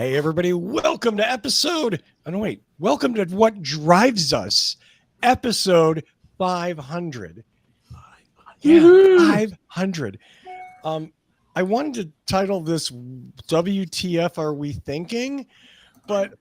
Hey, everybody, welcome to welcome to What Drives Us, episode 500. Yeah, 500. I wanted to title this WTF Are We Thinking? But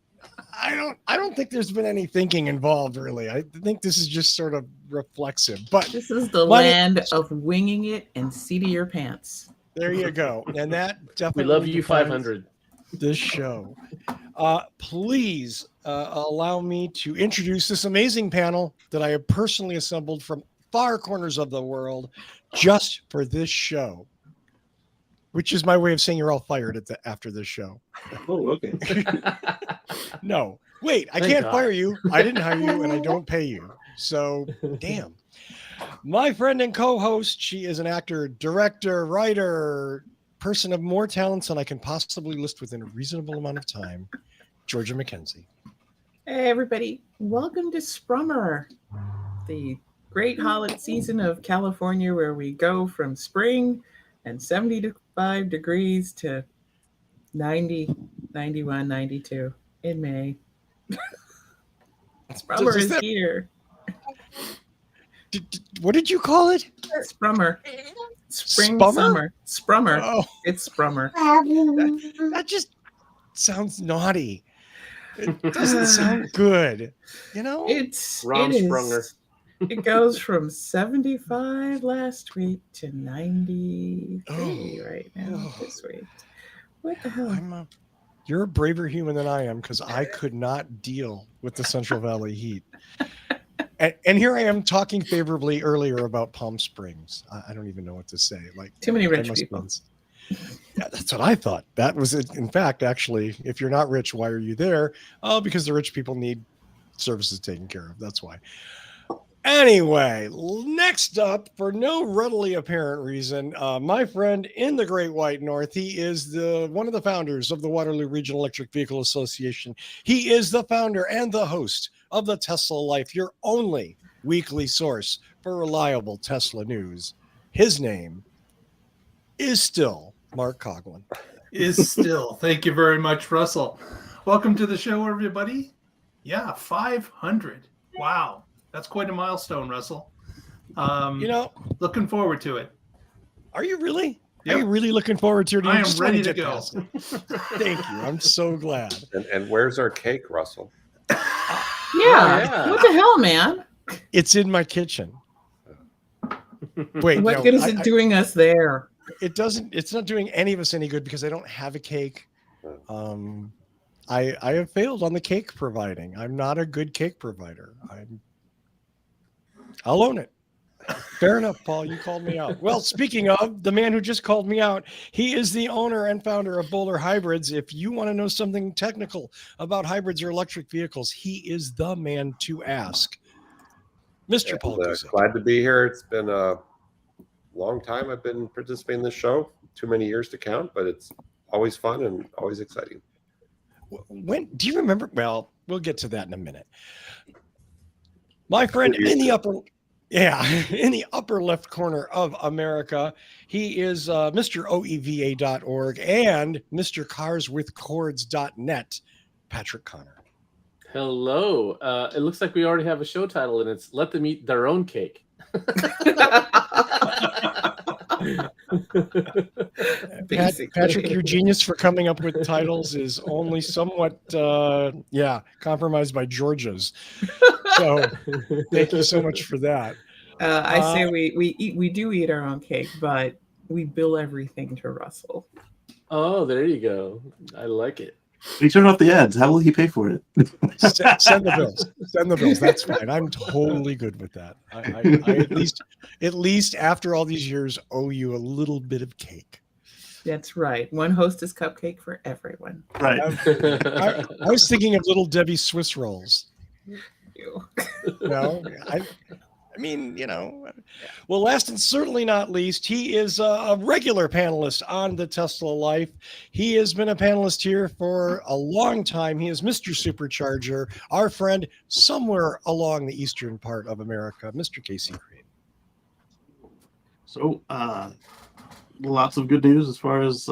I don't think there's been any thinking involved, really. I think this is just sort of reflexive. But this is the land of winging it and seat of your pants. There you go. And that definitely we love you 500. This show. Please allow me to introduce this amazing panel that I have personally assembled from far corners of the world just for this show, which is my way of saying you're all fired after this show. Oh, okay. No, wait, I can't fire you. I didn't hire you and I don't pay you. So, damn. My friend and co-host, she is an actor, director, writer, person of more talents than I can possibly list within a reasonable amount of time, Georgia McKenzie. Hey, everybody. Welcome to Sprummer, the great holiday season of California where we go from spring and 75 degrees to 90, 91, 92 in May. Sprummer is here. What did you call it? Sprummer. Spring, Spummer? summer. Sprummer. Oh, It's Sprummer. that just sounds naughty. It doesn't sound good. You know? Sprunger. It goes from 75 last week to 93 right now this week. What the hell? You're a braver human than I am because I could not deal with the Central Valley heat. And here I am talking favorably earlier about Palm Springs. I don't even know what to say. Like too many rich people. Yeah, that's what I thought. That was it. In fact, actually, if you're not rich, why are you there? Oh, because the rich people need services taken care of. That's why. Anyway, next up, for no readily apparent reason, my friend in the Great White North, he is one of the founders of the Waterloo Regional Electric Vehicle Association. He is the founder and the host of the Tesla Life, your only weekly source for reliable Tesla news. His name is still Mark Coughlin. Thank you very much, Russell. Welcome to the show, everybody. Yeah, 500. Wow. That's quite a milestone, Russell. Looking forward to it. Are you really? Yep. Are you really looking forward to it? I am ready to go. Thank you. I'm so glad. And where's our cake, Russell? Yeah. What the hell, man? It's in my kitchen. Wait, what good is it doing us there? It's not doing any of us any good because I don't have a cake. I have failed on the cake providing. I'm not a good cake provider. I'll own it. Fair enough, Paul. You called me out. Well, speaking of the man who just called me out, he is the owner and founder of Boulder Hybrids. If you want to know something technical about hybrids or electric vehicles, he is the man to ask. Mr. Paul. Glad to be here. It's been a long time I've been participating in this show. Too many years to count, but it's always fun and always exciting. When do you remember? Well, we'll get to that in a minute. My friend in the upper left corner of America, he is Mr. OEVA.org and Mr. CarsWithCords.net, Patrick Connor. Hello. It looks like we already have a show title, and it's "Let Them Eat Their Own Cake." Patrick, your genius for coming up with titles is only somewhat, compromised by Georgia's. So, thank you so much for that. I say we do eat our own cake, but we bill everything to Russell. Oh, there you go. I like it. He turned off the ads. How will he pay for it? Send the bills. Send the bills. That's fine. I'm totally good with that. I at least after all these years owe you a little bit of cake. That's right. One Hostess cupcake for everyone. Right. I was thinking of Little Debbie Swiss rolls. No, I mean, well, last and certainly not least, he is a regular panelist on the Tesla Life. He has been a panelist here for a long time. He is Mr. Supercharger, our friend somewhere along the eastern part of America, Mr. Casey Creed. So, lots of good news as far as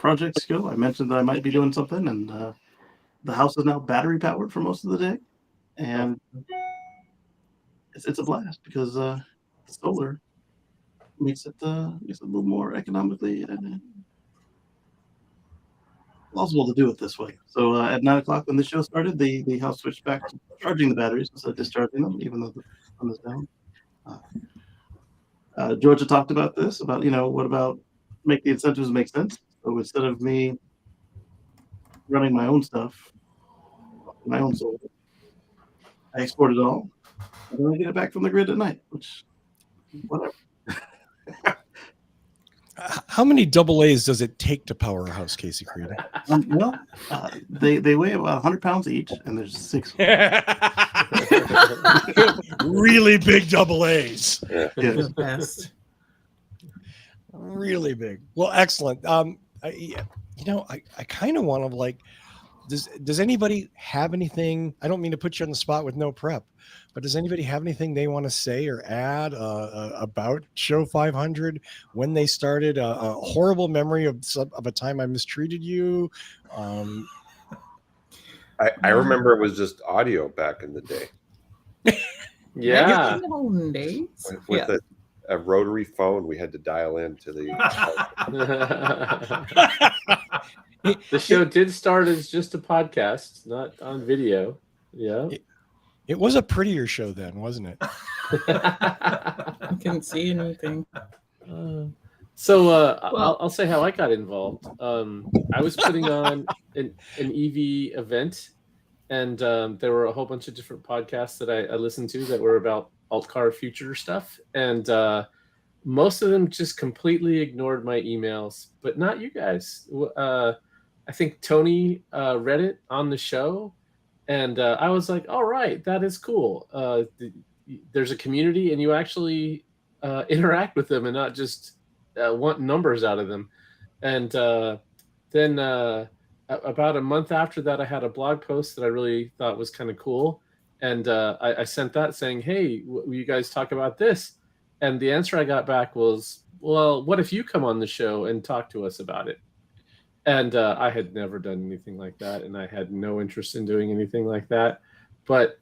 projects go, I mentioned that I might be doing something, and the house is now battery powered for most of the day, and it's a blast because solar makes it a little more economically plausible to do it this way. So at 9 o'clock when the show started, the house switched back to charging the batteries instead of discharging them, even though the sun is down. Georgia talked about this, about, what about make the incentives make sense? So instead of me running my own stuff, my own solar, I export it all, and then I get it back from the grid at night, which, whatever. How many double A's does it take to power a house, Casey Creed? They weigh about 100 pounds each, and there's 6. Really big double A's. Yeah. Yes. The best. Really big. Well, excellent. I kind of want to does anybody have anything? I don't mean to put you on the spot with no prep, but does anybody have anything they want to say or add about Show 500, when they started? A horrible memory of a time I mistreated you. I remember it was just audio back in the day Yeah. In the olden days. with a rotary phone. We had to dial into the. The show did start as just a podcast, not on video. Yeah. It was a prettier show then, wasn't it? I couldn't see anything. I'll say how I got involved. I was putting on an EV event, and there were a whole bunch of different podcasts that I listened to that were about alt car future stuff, and most of them just completely ignored my emails, but not you guys. I think Tony read it on the show, and I was like, all right, that is cool. There's a community, and you actually interact with them and not just want numbers out of them. And then about a month after that, I had a blog post that I really thought was kind of cool. And I sent that saying, hey, will you guys talk about this? And the answer I got back was, well, what if you come on the show and talk to us about it? And I had never done anything like that, and I had no interest in doing anything like that. But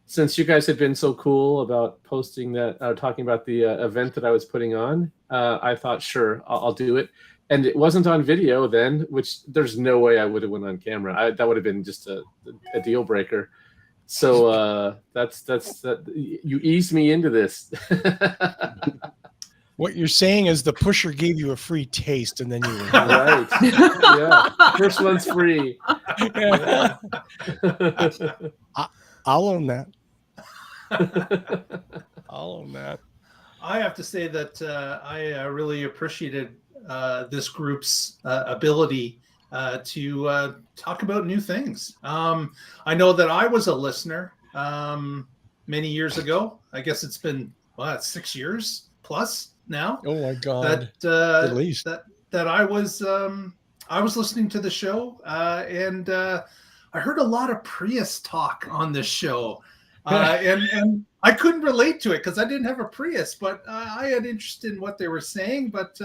since you guys had been so cool about posting that, talking about the event that I was putting on, I thought, sure, I'll do it. And it wasn't on video then, which there's no way I would have went on camera. That would have been just a deal breaker. So that's you eased me into this. What you're saying is the pusher gave you a free taste, and then you were Right. Yeah. First one's free. I'll own that. I'll own that. I have to say that I really appreciated this group's ability to talk about new things. I know that I was a listener many years ago. I guess it's been 6 years plus now. Oh my God! At least that I was listening to the show, and I heard a lot of Prius talk on this show, and I couldn't relate to it because I didn't have a Prius, but I had interest in what they were saying. But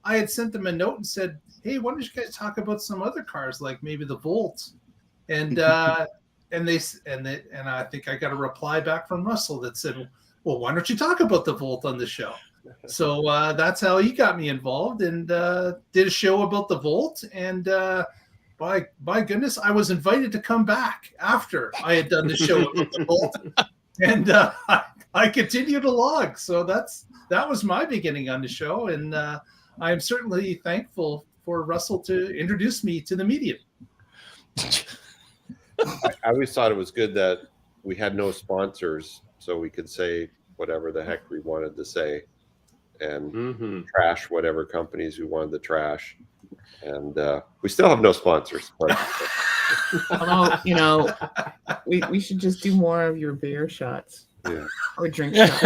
I had sent them a note and said, "Hey, why don't you guys talk about some other cars, like maybe the Volt?" And and I think I got a reply back from Russell that said, "Well, why don't you talk about the Volt on the show?" So that's how he got me involved, and did a show about the Volt. And by goodness, I was invited to come back after I had done the show about the Volt, and I continued along. So that was my beginning on the show, and I am certainly thankful for Russell to introduce me to the medium. I always thought it was good that we had no sponsors, so we could say whatever the heck we wanted to say, and trash whatever companies we wanted to trash. And we still have no sponsors. But Although, we should just do more of your beer shots. Yeah. Or drink shots.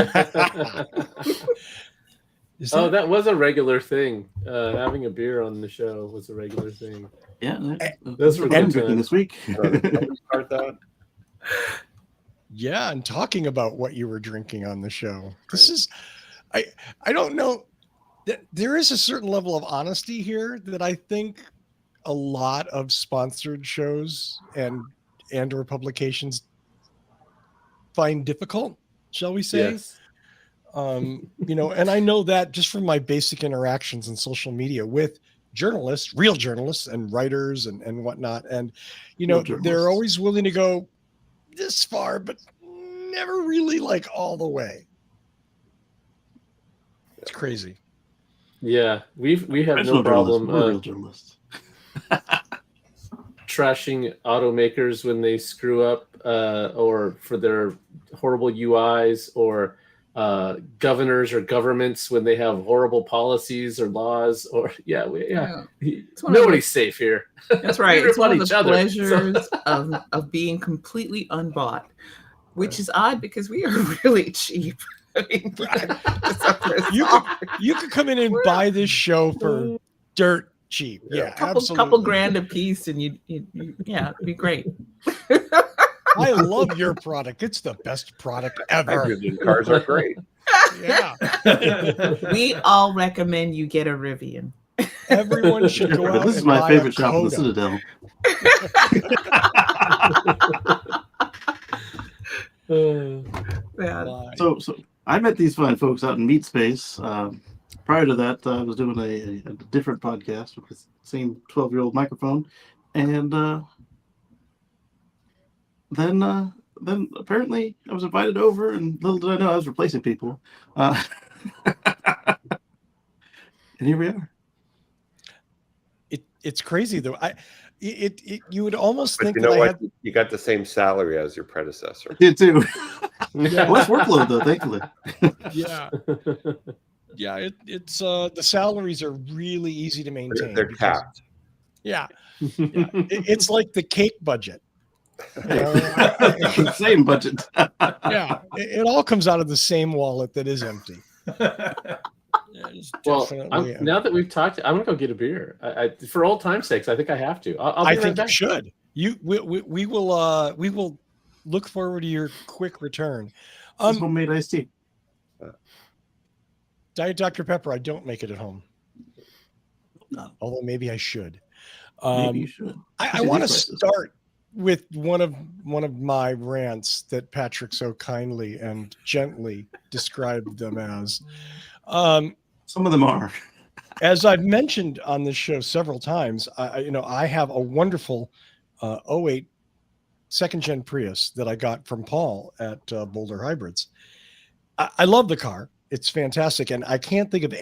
That was a regular thing. Having a beer on the show was a regular thing. Yeah, Those were good drinking this week. start that. Yeah, and talking about what you were drinking on the show. This is, I don't know. there is a certain level of honesty here that I think a lot of sponsored shows and or publications find difficult, shall we say? Yes. And I know that just from my basic interactions in social media with journalists, real journalists and writers and whatnot. And, they're always willing to go this far, but never really like all the way. It's crazy. Yeah, we have no problem real journalists. trashing automakers when they screw up, or for their horrible UIs, or governors or governments when they have horrible policies or laws. Or nobody's safe here. That's right. It's one of the each other, pleasures of being completely unbought, which is odd because we are really cheap. I mean, you could come in and buy this show for dirt cheap. Yeah, couple grand a piece, and you it'd be great. I love your product. It's the best product ever. Hydrogen cars are great. Yeah. We all recommend you get a Rivian. Everyone should go out. This is my favorite shop in the Citadel. So I met these fine folks out in Meat Space. Prior to that, I was doing a different podcast with the same 12-year-old microphone, and then apparently I was invited over, and little did I know I was replacing people. And here we are. It's crazy though. You would almost think you know that what? You got the same salary as your predecessor. I did too. Less workload though, thankfully. Yeah. Yeah, it's the salaries are really easy to maintain. They're capped. Yeah. It's like the cake budget. Same budget. Yeah, it all comes out of the same wallet that is empty. Well, now that we've talked, I'm gonna go get a beer. For old time's sakes, I think I have to. I think you should. We will look forward to your quick return. Homemade iced tea. Diet Dr. Pepper. I don't make it at home. No. Although maybe I should. Maybe you should. I want to start with one of my rants that Patrick so kindly and gently described them as. Some of them are. As I've mentioned on this show several times, I have a wonderful 08 second-gen Prius that I got from Paul at Boulder Hybrids. I love the car. It's fantastic. And I can't think of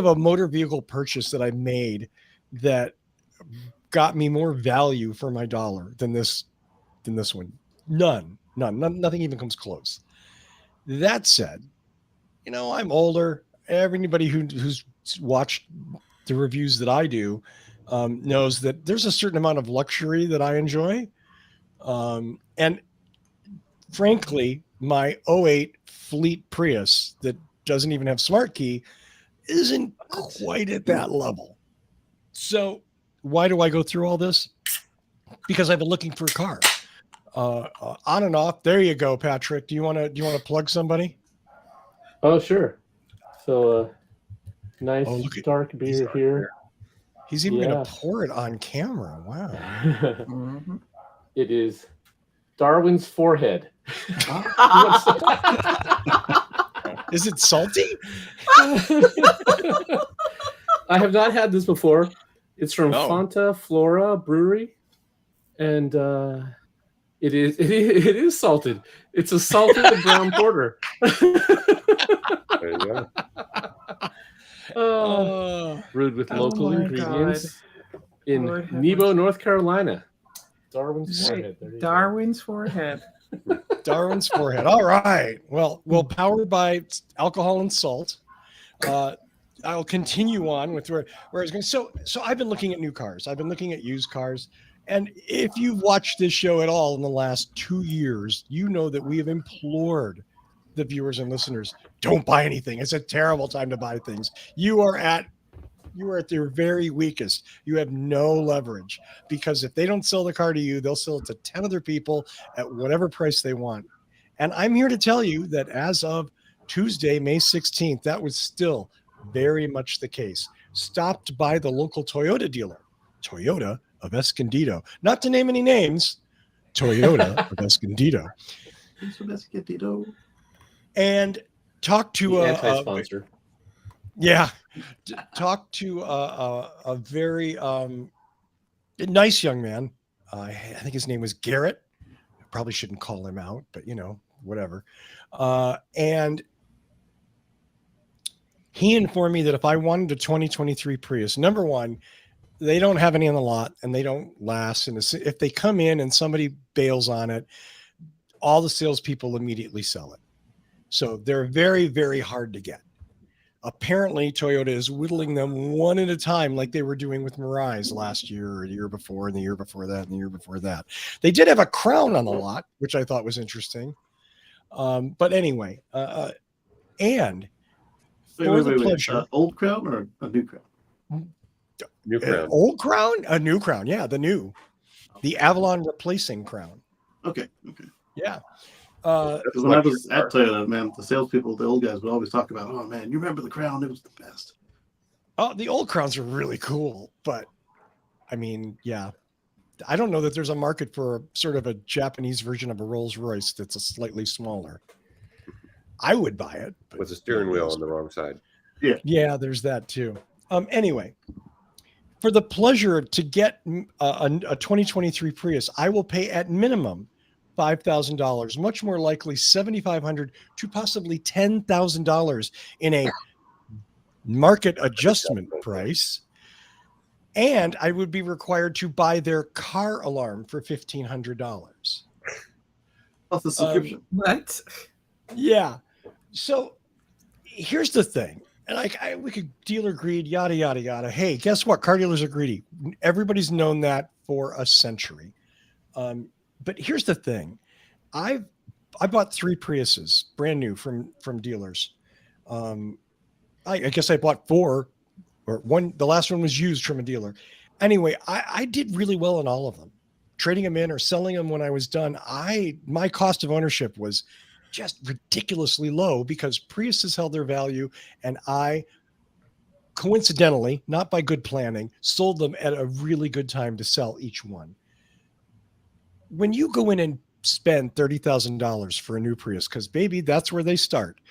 a motor vehicle purchase that I made that got me more value for my dollar than this one. None, nothing even comes close. That said, I'm older. Everybody who's watched the reviews that I do knows that there's a certain amount of luxury that I enjoy. And frankly, my 08 Fleet Prius that doesn't even have smart key isn't quite at that level. So why do I go through all this? Because I've been looking for a car on and off. There you go, Patrick. Do you want to plug somebody? Oh, sure. So nice dark beer here. He's even going to pour it on camera. Wow. Mm-hmm. It is Darwin's Forehead. Is it salty? I have not had this before. It's from Fanta Flora Brewery, and it is salted. It's a salted brown porter. There you go. Brewed with local ingredients in Lord Nebo, North Carolina. Darwin's Forehead. Darwin's Forehead. Darwin's Forehead. All right. Well, powered by alcohol and salt. I'll continue on with where I was going. So I've been looking at new cars. I've been looking at used cars. And if you've watched this show at all in the last 2 years, you know that we have implored the viewers and listeners, don't buy anything. It's a terrible time to buy things. You are at their very weakest. You have no leverage, because if they don't sell the car to you, they'll sell it to 10 other people at whatever price they want. And I'm here to tell you that as of Tuesday, May 16th, that was still very much the case. Stopped by the local Toyota dealer, Toyota of Escondido. Not to name any names, Toyota of Escondido. And talked to anti-sponsor. Talked to a very nice young man. I think his name was Garrett. I probably shouldn't call him out, but whatever. And he informed me that if I wanted a 2023 Prius, number one, they don't have any on the lot and they don't last. And if they come in and somebody bails on it, all the salespeople immediately sell it. So they're very, very hard to get. Apparently, Toyota is whittling them one at a time, like they were doing with Mirais last year or the year before and the year before that and the year before that. They did have a Crown on the lot, which I thought was interesting. But anyway, and wait. Old Crown or a new Crown? New Crown. Old Crown? A new Crown. Yeah, the Avalon replacing Crown. Okay. Yeah. Because when I was at Toyota, man, the salespeople, the old guys would always talk about, oh man, you remember the Crown? It was the best. Oh, the old Crowns are really cool, but I mean, yeah. I don't know that there's a market for sort of a Japanese version of a Rolls Royce that's a slightly smaller. I would buy it. With the steering wheel on the wrong side. Yeah, there's that too. Anyway, for the pleasure to get a 2023 Prius, I will pay at minimum $5,000, much more likely $7,500 to possibly $10,000 in a market adjustment price. And I would be required to buy their car alarm for $1,500. Plus the subscription. What? Yeah. So here's the thing. And we could dealer greed, yada, yada, yada. Hey, guess what? Car dealers are greedy. Everybody's known that for a century. But here's the thing. I bought 3 Priuses brand new from dealers. I guess I bought 4 or one. The last one was used from a dealer. Anyway, I did really well on all of them, trading them in or selling them when I was done. My cost of ownership was just ridiculously low because Priuses held their value, and I coincidentally, not by good planning, sold them at a really good time to sell each one. When you go in and spend $30,000 for a new Prius, because baby, that's where they start.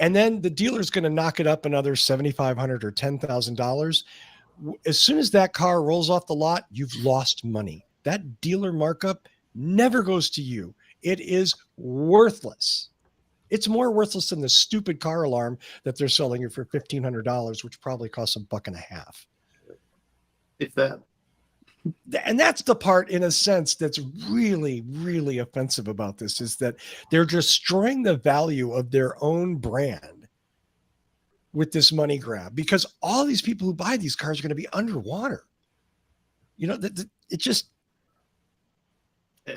And then the dealer's going to knock it up another $7,500 or $10,000. As soon as that car rolls off the lot, you've lost money. That dealer markup never goes to you. It is worthless. It's more worthless than the stupid car alarm that they're selling you for $1,500, which probably costs $1.50. If that. And that's the part, in a sense, that's really, really offensive about this, is that they're destroying the value of their own brand with this money grab, because all these people who buy these cars are going to be underwater. It just,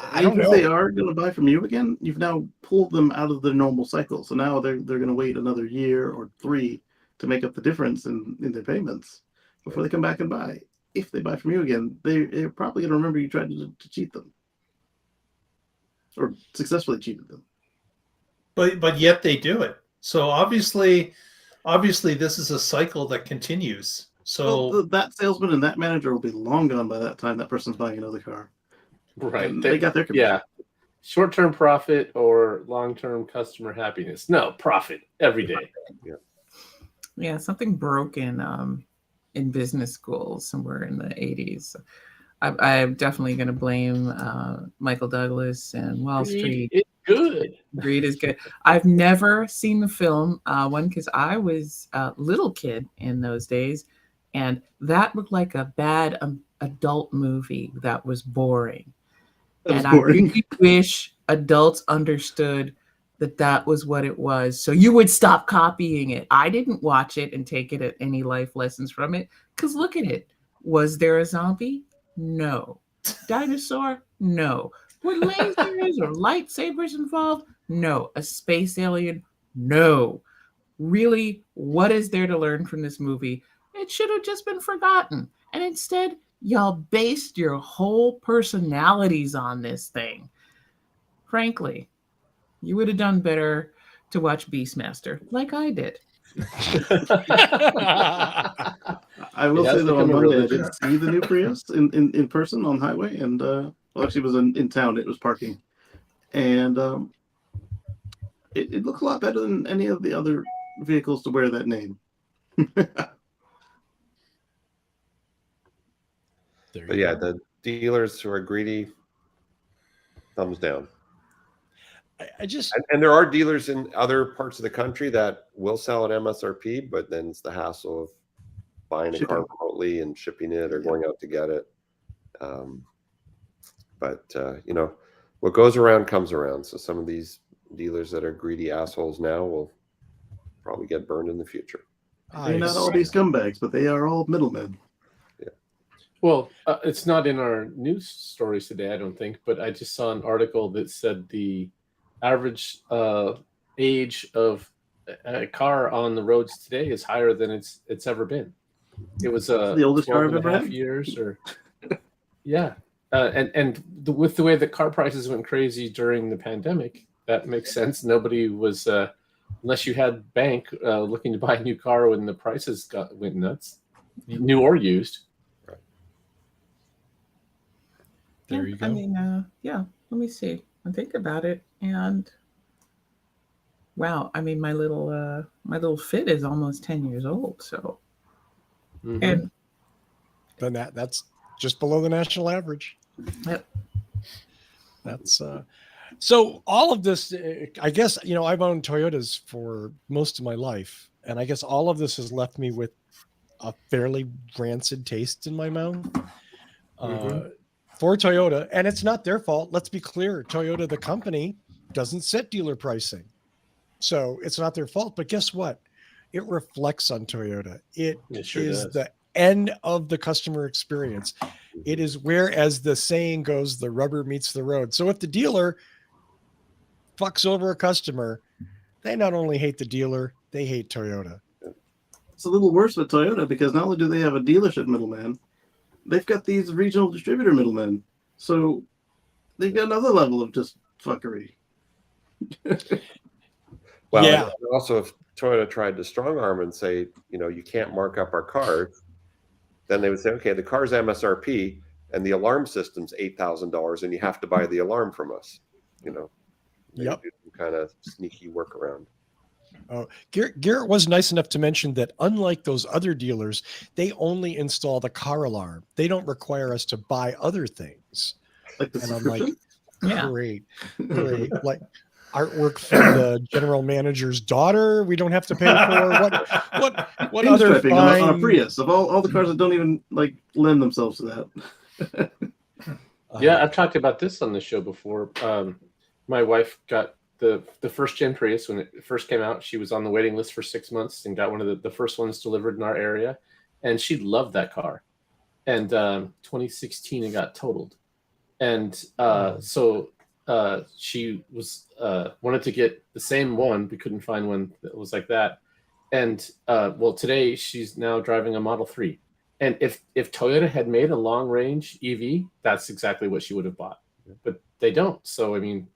I don't know. If they are going to buy from you again, you've now pulled them out of the normal cycle. So now they're going to wait another year or 3 to make up the difference in their payments before they come back and buy. If they buy from you again, they're probably going to remember you tried to cheat them or successfully cheated them. But yet they do it. So obviously this is a cycle that continues. So that salesman and that manager will be long gone by that time that person's buying another car. Right. They got their commission. Yeah. Short-term profit or long-term customer happiness? No, profit every day. Yeah, something broke in business school somewhere in the 80s. I'm definitely going to blame Michael Douglas and Wall Street. It's good. Greed is good. I've never seen the film, one, because I was a little kid in those days, and that looked like a bad adult movie that was boring. And I really wish adults understood that was what it was. So you would stop copying it. I didn't watch it and take it at any life lessons from it, because look at it. Was there a zombie? No. Dinosaur? No. Were lasers or lightsabers involved? No. A space alien? No. Really, what is there to learn from this movie? It should have just been forgotten. And instead, y'all based your whole personalities on this thing. Frankly, you would have done better to watch Beastmaster, like I did. I will It has say though, on become a Monday I religion. did see the new Prius in person on highway, and well, actually it was in town. It was parking, and it looked a lot better than any of the other vehicles to wear that name. But yeah, the dealers who are greedy, thumbs down. I just And there are dealers in other parts of the country that will sell at MSRP, but then it's the hassle of buying a car remotely and shipping it or going out to get it. But you know, what goes around comes around. So some of these dealers that are greedy assholes now will probably get burned in the future. They're not all these scumbags, but they are all middlemen. Well, it's not in our news stories today, I don't think, but I just saw an article that said the average age of a car on the roads today is higher than it's ever been. It was the oldest car I've ever 12 and a half had. years, or yeah, with the way that art prices went crazy during the pandemic, that makes sense. Nobody was, unless you had bank, looking to buy a new car when the prices went nuts, new or used. There you go. I mean, yeah, let me see. I think about it, and wow, I mean, my little Fit is almost 10 years old. So, and then that's just below the national average. Yep. That's so all of this, I guess, you know, I've owned Toyotas for most of my life, and I guess all of this has left me with a fairly rancid taste in my mouth. For Toyota, and it's not their fault. Let's be clear. Toyota, the company, doesn't set dealer pricing. So it's not their fault. But guess what? It reflects on Toyota. It sure is does. The end of the customer experience. It is where, as the saying goes, the rubber meets the road. So if the dealer fucks over a customer, they not only hate the dealer, they hate Toyota. It's a little worse with Toyota because not only do they have a dealership middleman, they've got these regional distributor middlemen. So they've got another level of just fuckery. Well, yeah. Also, if Toyota tried to strong arm and say, you know, you can't mark up our cars, then they would say, okay, the car's MSRP and the alarm system's $8,000 and you have to buy the alarm from us. You know, yep. Do some kind of sneaky workaround. Oh, Garrett was nice enough to mention that unlike those other dealers, they only install the car alarm. They don't require us to buy other things. Like the and I'm like, yeah. great. Like artwork from the general manager's daughter. We don't have to pay for what other fine... on a Prius of all the cars that don't even like lend themselves to that. Yeah, I've talked about this on the show before. My wife got the first gen Prius when it first came out. She was on the waiting list for 6 months and got one of the first ones delivered in our area, and she loved that car. And 2016 it got totaled, and so she was wanted to get the same one, but couldn't find one that was like that. And well, today she's now driving a Model 3. And if Toyota had made a long range EV, that's exactly what she would have bought. But they don't. So I mean,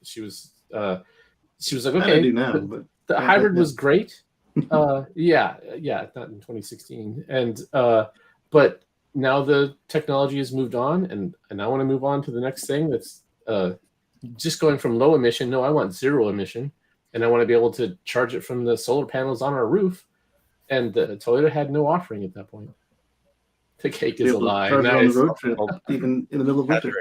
she was like, okay, I do now, but the hybrid was great. Yeah, not in 2016. And but now the technology has moved on, and I want to move on to the next thing that's just going from low emission. No, I want zero emission, and I want to be able to charge it from the solar panels on our roof. And Toyota had no offering at that point. The cake is a lie. Nice. On the road trip, even in the middle of winter.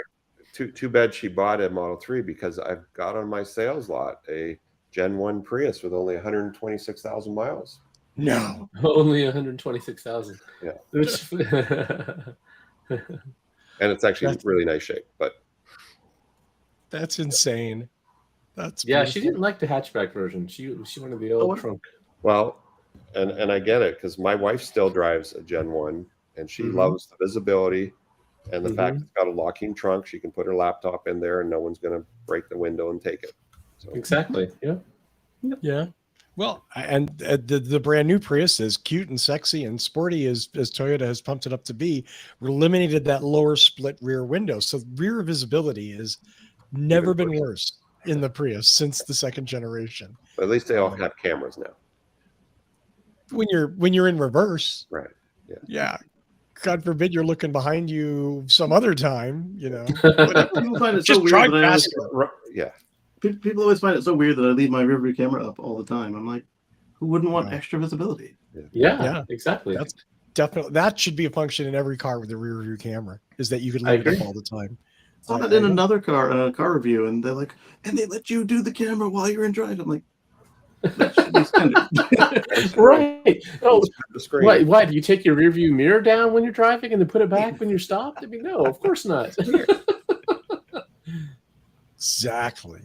Too bad she bought a Model 3 because I've got on my sales lot a Gen 1 Prius with only 126,000 miles. No. Only 126,000. Yeah. And it's actually really nice shape, but that's insane. That's yeah, beautiful. she didn't like the hatchback version. She wanted the old trunk. Well, and I get it because my wife still drives a Gen 1 and she loves the visibility. And the fact it's got a locking trunk, she can put her laptop in there and no one's going to break the window and take it. So. Exactly. Yeah. Yeah. Well, and the brand new Prius is cute and sexy and sporty as Toyota has pumped it up to be. We eliminated that lower split rear window. So rear visibility has never been worse. in the Prius since the second generation. But at least they all have cameras now. When you're in reverse, Right. Yeah. God forbid you're looking behind you some other time, People find it so Just weird drive that faster. Yeah. People always find it so weird that I leave my rear view camera up all the time. I'm like, who wouldn't want No. extra visibility? Yeah, exactly. That's definitely, that should be a function in every car with a rear view camera, is that you could I leave it up agree. all the time. I saw that in another car, in a car review, and they're like, and they let you do the camera while you're in drive. I'm like, that should be standard. Right. Oh, The screen. why do you take your rear view mirror down when you're driving and then put it back when you're stopped? I mean, no, of course not. Exactly.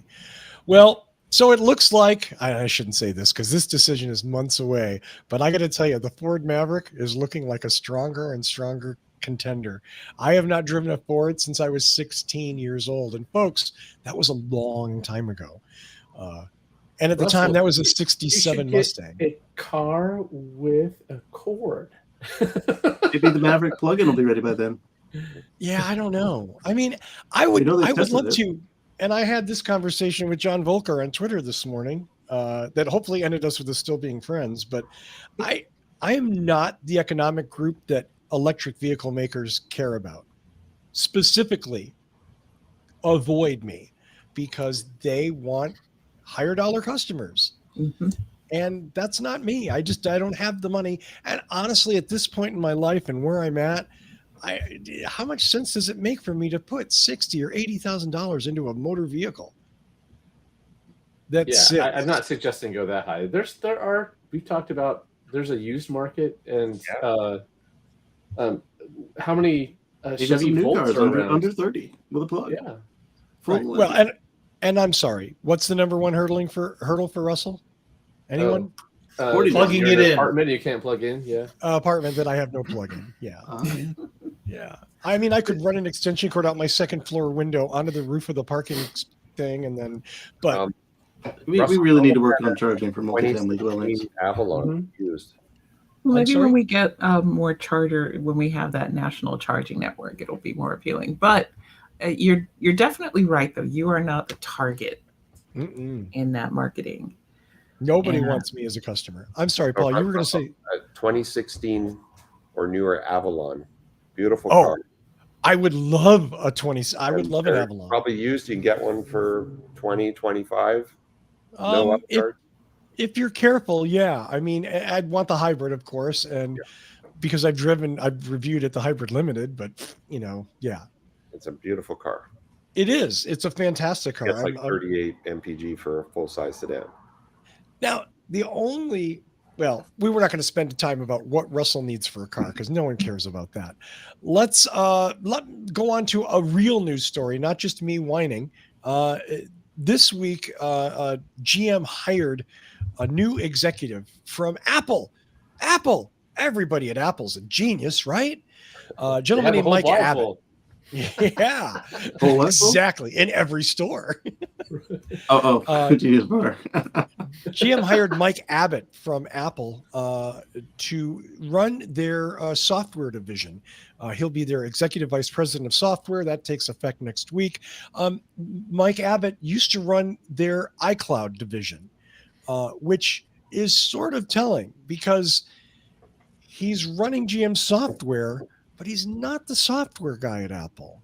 Well, so it looks like, I shouldn't say this because this decision is months away, but I got to tell you, the Ford Maverick is looking like a stronger and stronger contender. I have not driven a Ford since I was 16 years old. And folks, that was a long time ago. And at the Russell, time, that was a you should 67 get Mustang. A car with a cord. Maybe the Maverick plug-in will be ready by then. Yeah, I don't know. I mean, I would love to. And I had this conversation with John Volker on Twitter this morning that hopefully ended us with us still being friends. But I am not the economic group that electric vehicle makers care about. Specifically, avoid me, because they want higher dollar customers. Mhm. And that's not me. I don't have the money. And honestly, at this point in my life and where I'm at, how much sense does it make for me to put $60,000 or $80,000 into a motor vehicle? I'm not suggesting go that high. We've talked about, there's a used market, and how many Chevy new Volts cars are around? under 30 with a plug. Yeah. Right. Well, and I'm sorry. What's the number one hurdle for Russell? Anyone? Plugging it in. Apartment you can't plug in. Yeah. Apartment that I have no plug-in. Yeah. Yeah. I mean, I could run an extension cord out my second floor window onto the roof of the parking thing, and then, but we really need to work on charging for multifamily dwellings. Avalon used. Well, maybe when we get more when we have that national charging network, it'll be more appealing. But you're definitely right, though. You are not the target in that marketing. Nobody wants me as a customer. I'm sorry, Paul. You were going to say 2016 or newer Avalon, beautiful car. I would love a 20. I would love an Avalon. Probably used. You can get one for 20, 25. No upcharge. If you're careful, yeah. I mean, I'd want the hybrid, of course, and because I've reviewed it, the hybrid limited, but yeah. It's a beautiful car. It is. It's a fantastic car. It's like 38 mpg for a full-size sedan. Now, we were not going to spend time about what Russell needs for a car because no one cares about that. Let's go on to a real news story, not just me whining. This week, GM hired a new executive from Apple. Apple. Everybody at Apple's a genius, right? Gentleman named Mike Abbott. Yeah, exactly. In every store. GM hired Mike Abbott from Apple to run their software division. He'll be their executive vice president of software. That takes effect next week. Mike Abbott used to run their iCloud division, which is sort of telling because he's running GM software, but he's not the software guy at Apple.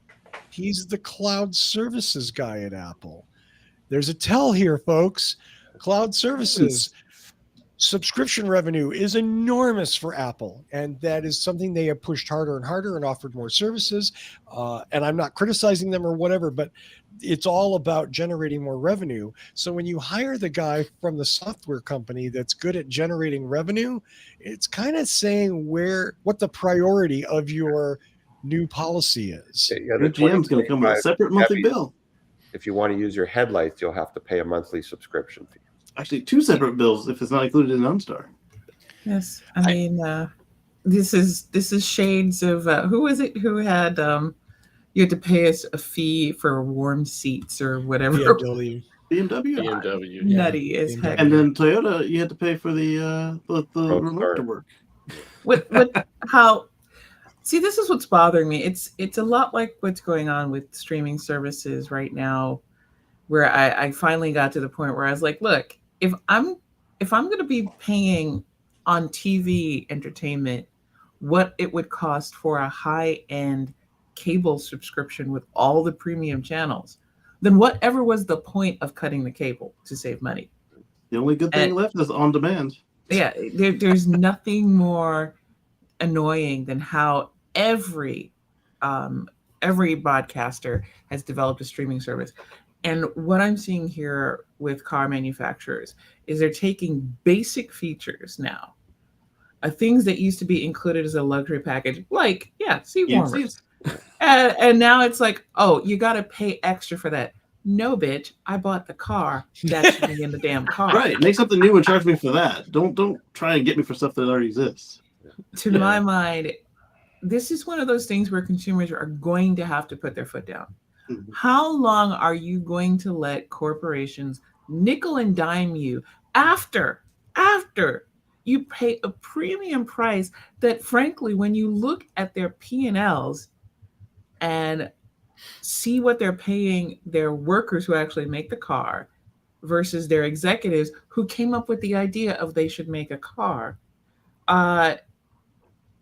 He's the cloud services guy at Apple. There's a tell here, folks. Cloud services subscription revenue is enormous for Apple, and that is something they have pushed harder and harder and offered more services. And I'm not criticizing them or whatever, but it's all about generating more revenue. So when you hire the guy from the software company that's good at generating revenue, it's kind of saying what the priority of your new policy is. Your GM's going to come with a separate monthly bill. If you want to use your headlights, you'll have to pay a monthly subscription fee. Actually, 2 separate bills if it's not included in OnStar. Yes, I mean, this is shades of who was it who had you had to pay us a fee for warm seats or whatever. BMW. Nutty as heck. And then Toyota, you had to pay for the remote to work. How? See, this is what's bothering me. It's a lot like what's going on with streaming services right now. where I finally got to the point where I was like, look, if I'm going to be paying on TV entertainment what it would cost for a high-end cable subscription with all the premium channels, then whatever was the point of cutting the cable to save money? The only good thing left is on demand. Yeah, there's nothing more annoying than how every broadcaster has developed a streaming service. And what I'm seeing here with car manufacturers is they're taking basic features now, things that used to be included as a luxury package, like, seat warmers. And now it's like, oh, you got to pay extra for that. No, bitch, I bought the car. That should be in the damn car. Right. Make something new and charge me for that. Don't try and get me for stuff that already exists. To my mind, this is one of those things where consumers are going to have to put their foot down. Mm-hmm. How long are you going to let corporations nickel and dime you after you pay a premium price that, frankly, when you look at their P&Ls and see what they're paying their workers who actually make the car versus their executives who came up with the idea of they should make a car,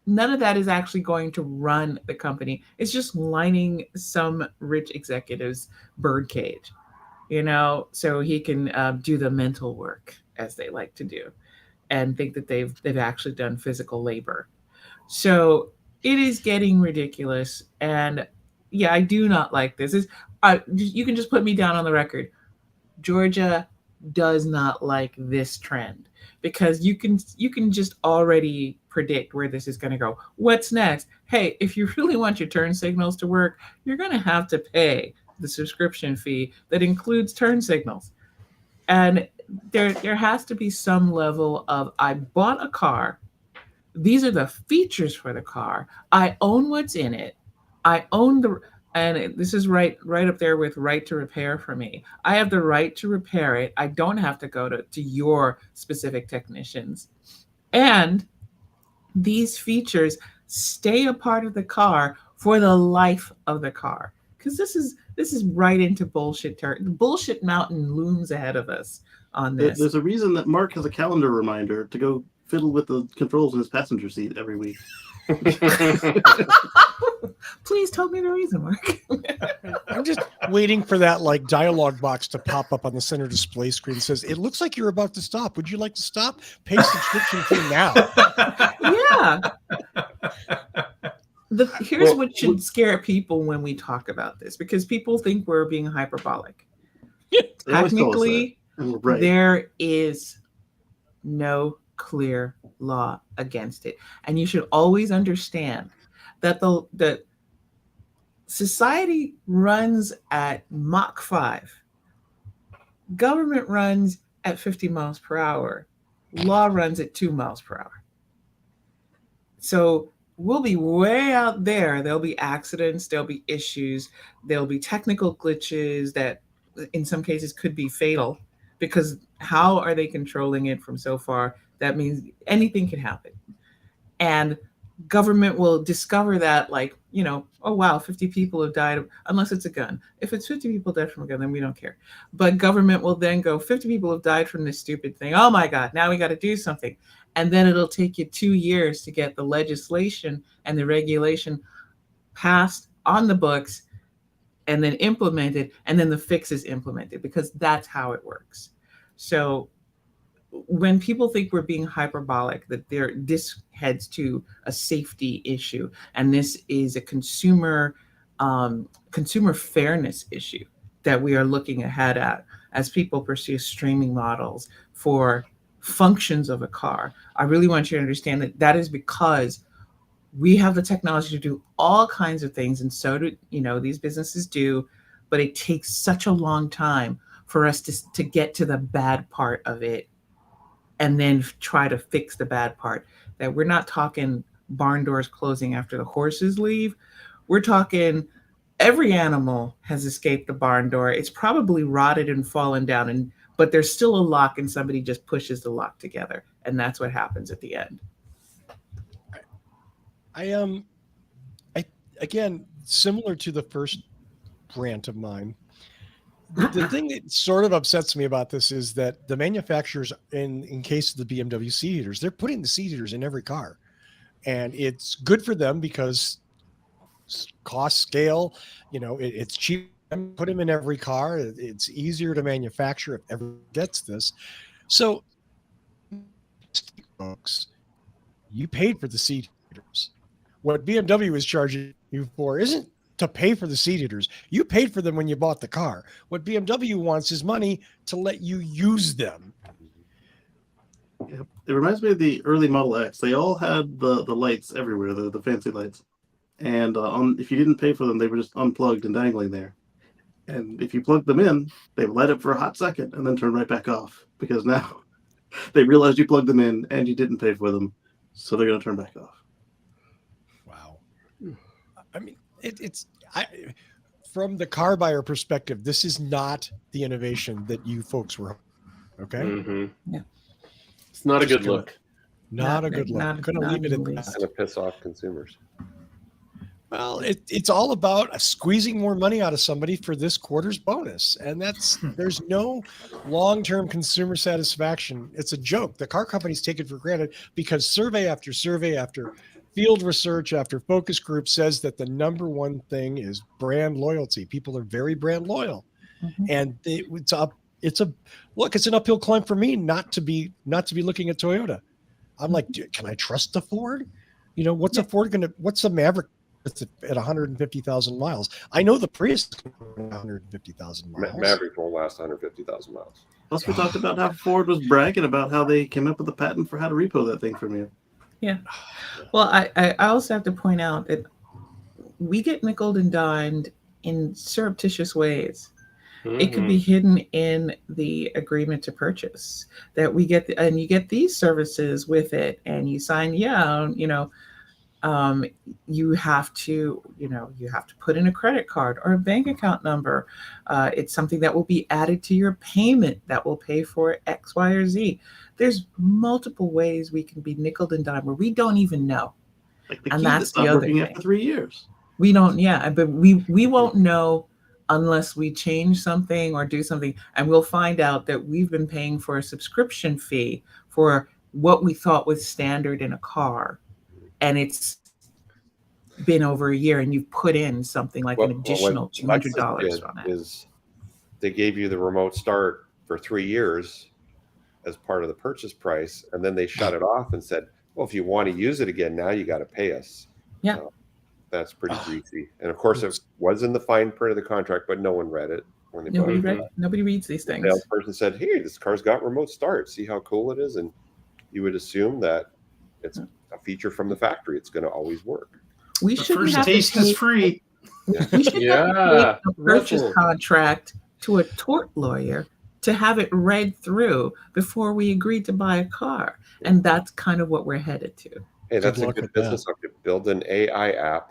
none of that is actually going to run the company. It's just lining some rich executive's birdcage, so he can do the mental work, as they like to do, and think that they've actually done physical labor. So it is getting ridiculous. And yeah, I do not like this. You can just put me down on the record. Georgia does not like this trend, because you can just already predict where this is going to go. What's next? Hey, if you really want your turn signals to work, you're going to have to pay the subscription fee that includes turn signals. And there has to be some level of, I bought a car. These are the features for the car. I own what's in it. I own and this is right up there with right to repair for me. I have the right to repair it. I don't have to go to your specific technicians. And these features stay a part of the car for the life of the car. Because this is right into bullshit territory. The bullshit mountain looms ahead of us on this. There's a reason that Mark has a calendar reminder to go fiddle with the controls in his passenger seat every week. Please tell me the reason, Mark. I'm just waiting for that dialogue box to pop up on the center display screen. It says, "It looks like you're about to stop. Would you like to stop? Pay subscription fee now." Yeah. Here's what should scare people when we talk about this, because people think we're being hyperbolic. Technically, right. There is no clear law against it. And you should always understand that the society runs at Mach 5. Government runs at 50 miles per hour. Law runs at 2 miles per hour. So we'll be way out there. There'll be accidents, there'll be issues, there'll be technical glitches that in some cases could be fatal, because how are they controlling it from so far? That means anything can happen. And government will discover that, oh wow, 50 people have died, unless it's a gun. If it's 50 people died from a gun, then we don't care. But government will then go, 50 people have died from this stupid thing. Oh my God, now we got to do something. And then it'll take you 2 years to get the legislation and the regulation passed on the books and then implemented, and then the fix is implemented, because that's how it works. So when people think we're being hyperbolic, that this heads to a safety issue, and this is a consumer fairness issue that we are looking ahead at as people pursue streaming models for functions of a car. I really want you to understand that is because we have the technology to do all kinds of things, and so do these businesses do, but it takes such a long time for us to get to the bad part of it and then try to fix the bad part. That we're not talking barn doors closing after the horses leave. We're talking every animal has escaped the barn door. It's probably rotted and fallen down, but there's still a lock, and somebody just pushes the lock together, and that's what happens at the end. I again, similar to the first rant of mine, the thing that sort of upsets me about this is that the manufacturers, in case of the BMW seat heaters, they're putting the seat heaters in every car, and it's good for them because cost scale, it's cheap. Put them in every car. It's easier to manufacture if everyone gets this. So, folks, you paid for the seat heaters. What BMW is charging you for isn't to pay for the seat heaters. You paid for them when you bought the car. What BMW wants is money to let you use them. Yep. It reminds me of the early Model X. They all had the lights everywhere, the fancy lights. And if you didn't pay for them, they were just unplugged and dangling there. And if you plugged them in, they would light up for a hot second and then turn right back off, because now they realized you plugged them in and you didn't pay for them, so they're going to turn back off. Wow. I mean, from the car buyer perspective, this is not the innovation that you folks were. Okay. Mm-hmm. Yeah. It's not a good look. Not a good look. I'm going to leave it at that. It's going to piss off consumers. Well, it's all about squeezing more money out of somebody for this quarter's bonus. And there's no long-term consumer satisfaction. It's a joke. The car companies take it for granted because survey after survey after field research after focus group says that the number one thing is brand loyalty. People are very brand loyal. Mm-hmm. And it's an uphill climb for me not to be looking at Toyota. I'm like, can I trust the Ford? What's a Maverick at 150,000 miles? I know the Prius is 150,000 miles. Maverick won't last 150,000 miles. Plus, we talked about how Ford was bragging about how they came up with a patent for how to repo that thing from you. Yeah. Well, I also have to point out that we get nickeled and dimed in surreptitious ways. Mm-hmm. It could be hidden in the agreement to purchase that we get, and you get these services with it, and you sign, you have to put in a credit card or a bank account number. It's something that will be added to your payment that will pay for X, Y, or Z. There's multiple ways we can be nickeled and dimed where we don't even know. Like the and that's the other thing. After 3 years. We don't, but we won't know unless we change something or do something, and we'll find out that we've been paying for a subscription fee for what we thought was standard in a car, and it's been over a year, and you've put in something like an additional $200 on it. Is they gave you the remote start for 3 years as part of the purchase price, and then they shut it off and said, well, if you want to use it again, now you got to pay us. Yeah. That's pretty greasy. And of course, it was in the fine print of the contract, but no one read it. When they nobody reads these things. The salesperson said, hey, this car's got remote start. See how cool it is? And you would assume that it's a feature from the factory. It's going to always work. The first taste is free. We should have a purchase contract to a tort lawyer to have it read through before we agreed to buy a car. And that's kind of what we're headed to. Hey, that's a good business. I could build an AI app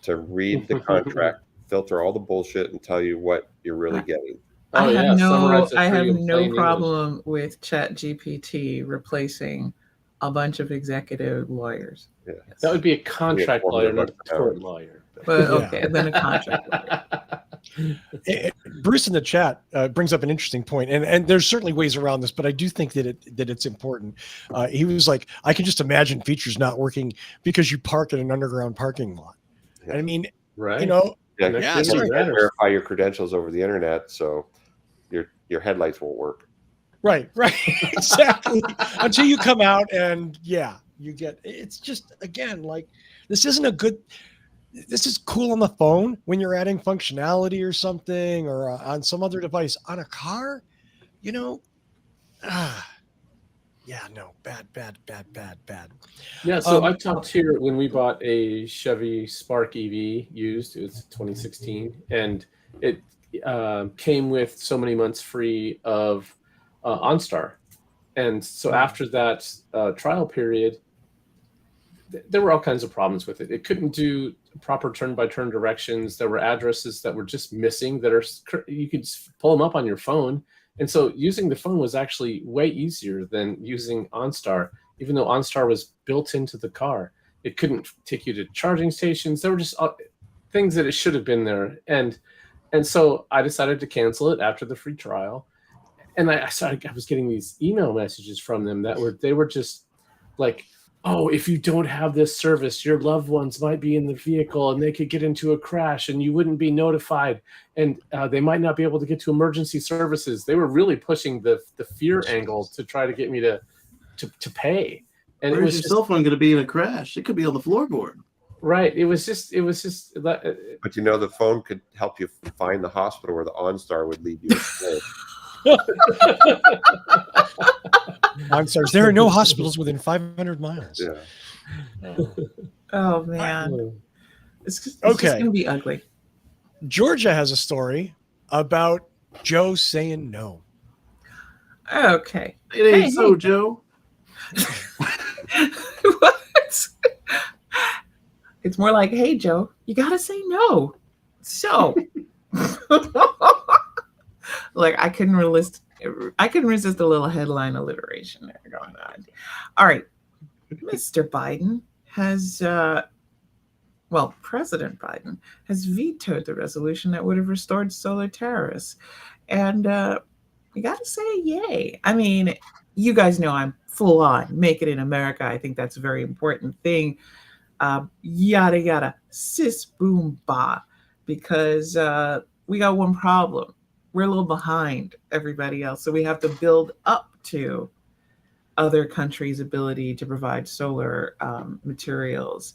to read the contract, filter all the bullshit, and tell you what you're really getting. I have no problem with ChatGPT replacing a bunch of executive lawyers. Yeah. Yes. That would be a contract lawyer, not a tort lawyer. But okay, then a contract lawyer. Bruce in the chat brings up an interesting point, and there's certainly ways around this, but I do think that it's important. He was like, I can just imagine features not working because you park in an underground parking lot. Yeah. I mean, right? You can't verify your credentials over the internet, so your headlights won't work. Right, exactly. Until you come out and you get. It's just again like this isn't a good. This is cool on the phone when you're adding functionality or something, or on some other device. On a car, bad. Yeah, so I talked here when we bought a Chevy Spark EV used. It was 2016, and it came with so many months free of OnStar. And so after that trial period, there were all kinds of problems with it. It couldn't do proper turn-by-turn directions. There were addresses that were just missing you could pull them up on your phone. And so using the phone was actually way easier than using OnStar, even though OnStar was built into the car. It couldn't take you to charging stations. There were just things that it should have been there. And And so I decided to cancel it after the free trial. And I was getting these email messages from them they were just like, oh, if you don't have this service, your loved ones might be in the vehicle and they could get into a crash and you wouldn't be notified, and they might not be able to get to emergency services. They were really pushing the fear angle to try to get me to pay. And where's your cell phone going to be in a crash? It could be on the floorboard. Right. It was just. But the phone could help you find the hospital where the OnStar would lead you. OnStars. There are no hospitals within 500 miles. Yeah. Oh man, it's Okay. just gonna be ugly. Georgia has a story about Joe saying no. Okay. It ain't so, Joe. What? It's more like, hey, Joe, you gotta say no. So, like, I couldn't resist a little headline alliteration there going on. All right, Mr. Biden has, President Biden has vetoed the resolution that would have restored solar tariffs, and you gotta say yay. I mean, you guys know I'm full on make it in America. I think that's a very important thing. Yada yada, sis boom ba, because we got one problem. We're a little behind everybody else, so we have to build up to other countries' ability to provide solar materials,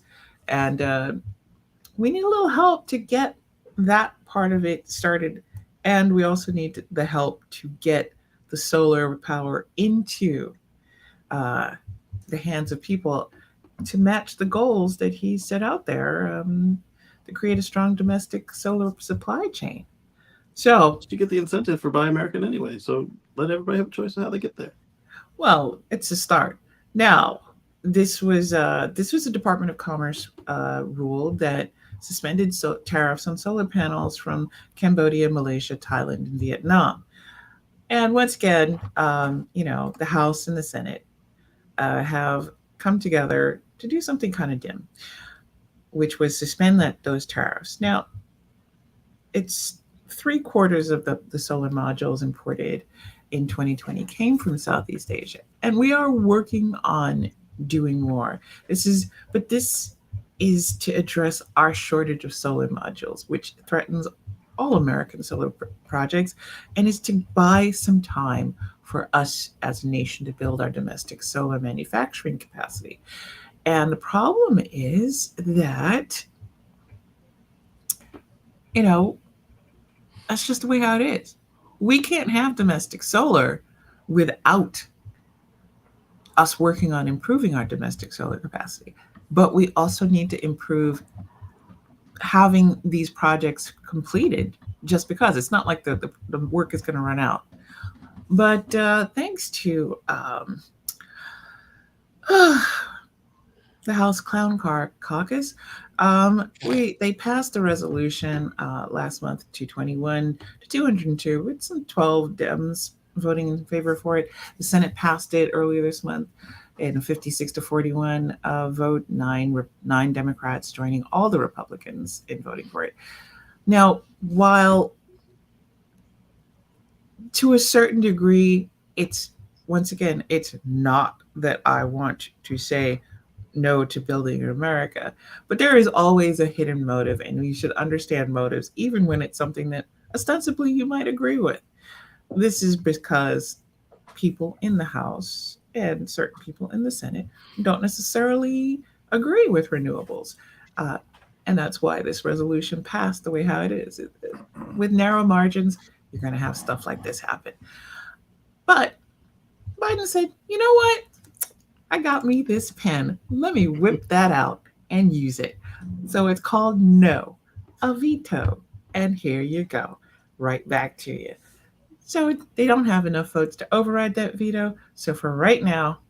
and we need a little help to get that part of it started, and we also need the help to get the solar power into the hands of people to match the goals that he set out there to create a strong domestic solar supply chain. So you get the incentive for Buy American anyway. So let everybody have a choice of how they get there. Well, it's a start. Now, this was a Department of Commerce rule that suspended tariffs on solar panels from Cambodia, Malaysia, Thailand, and Vietnam. And once again, the House and the Senate have come together to do something kind of dim, which was suspend those tariffs. Now, it's 3/4 of the solar modules imported in 2020 came from Southeast Asia, and we are working on doing more. This is to address our shortage of solar modules, which threatens all American solar projects, and is to buy some time for us as a nation to build our domestic solar manufacturing capacity. And the problem is that, that's just the way how it is. We can't have domestic solar without us working on improving our domestic solar capacity. But we also need to improve having these projects completed, just because it's not like the work is going to run out. But thanks to the House Clown Car Caucus, they passed a resolution last month, 221 to 202, with some 12 Dems voting in favor for it. The Senate passed it earlier this month in a 56 to 41 vote, 9 Democrats joining all the Republicans in voting for it. Now, while to a certain degree, it's not that I want to say no to building in America, but there is always a hidden motive, and we should understand motives even when it's something that ostensibly you might agree with. This is because people in the House and certain people in the Senate don't necessarily agree with renewables. And that's why this resolution passed the way how it is. With narrow margins, you're going to have stuff like this happen. But Biden said, you know what? I got me this pen. Let me whip that out and use it. So it's called No, a veto. And here you go. Right back to you. So they don't have enough votes to override that veto. So for right now,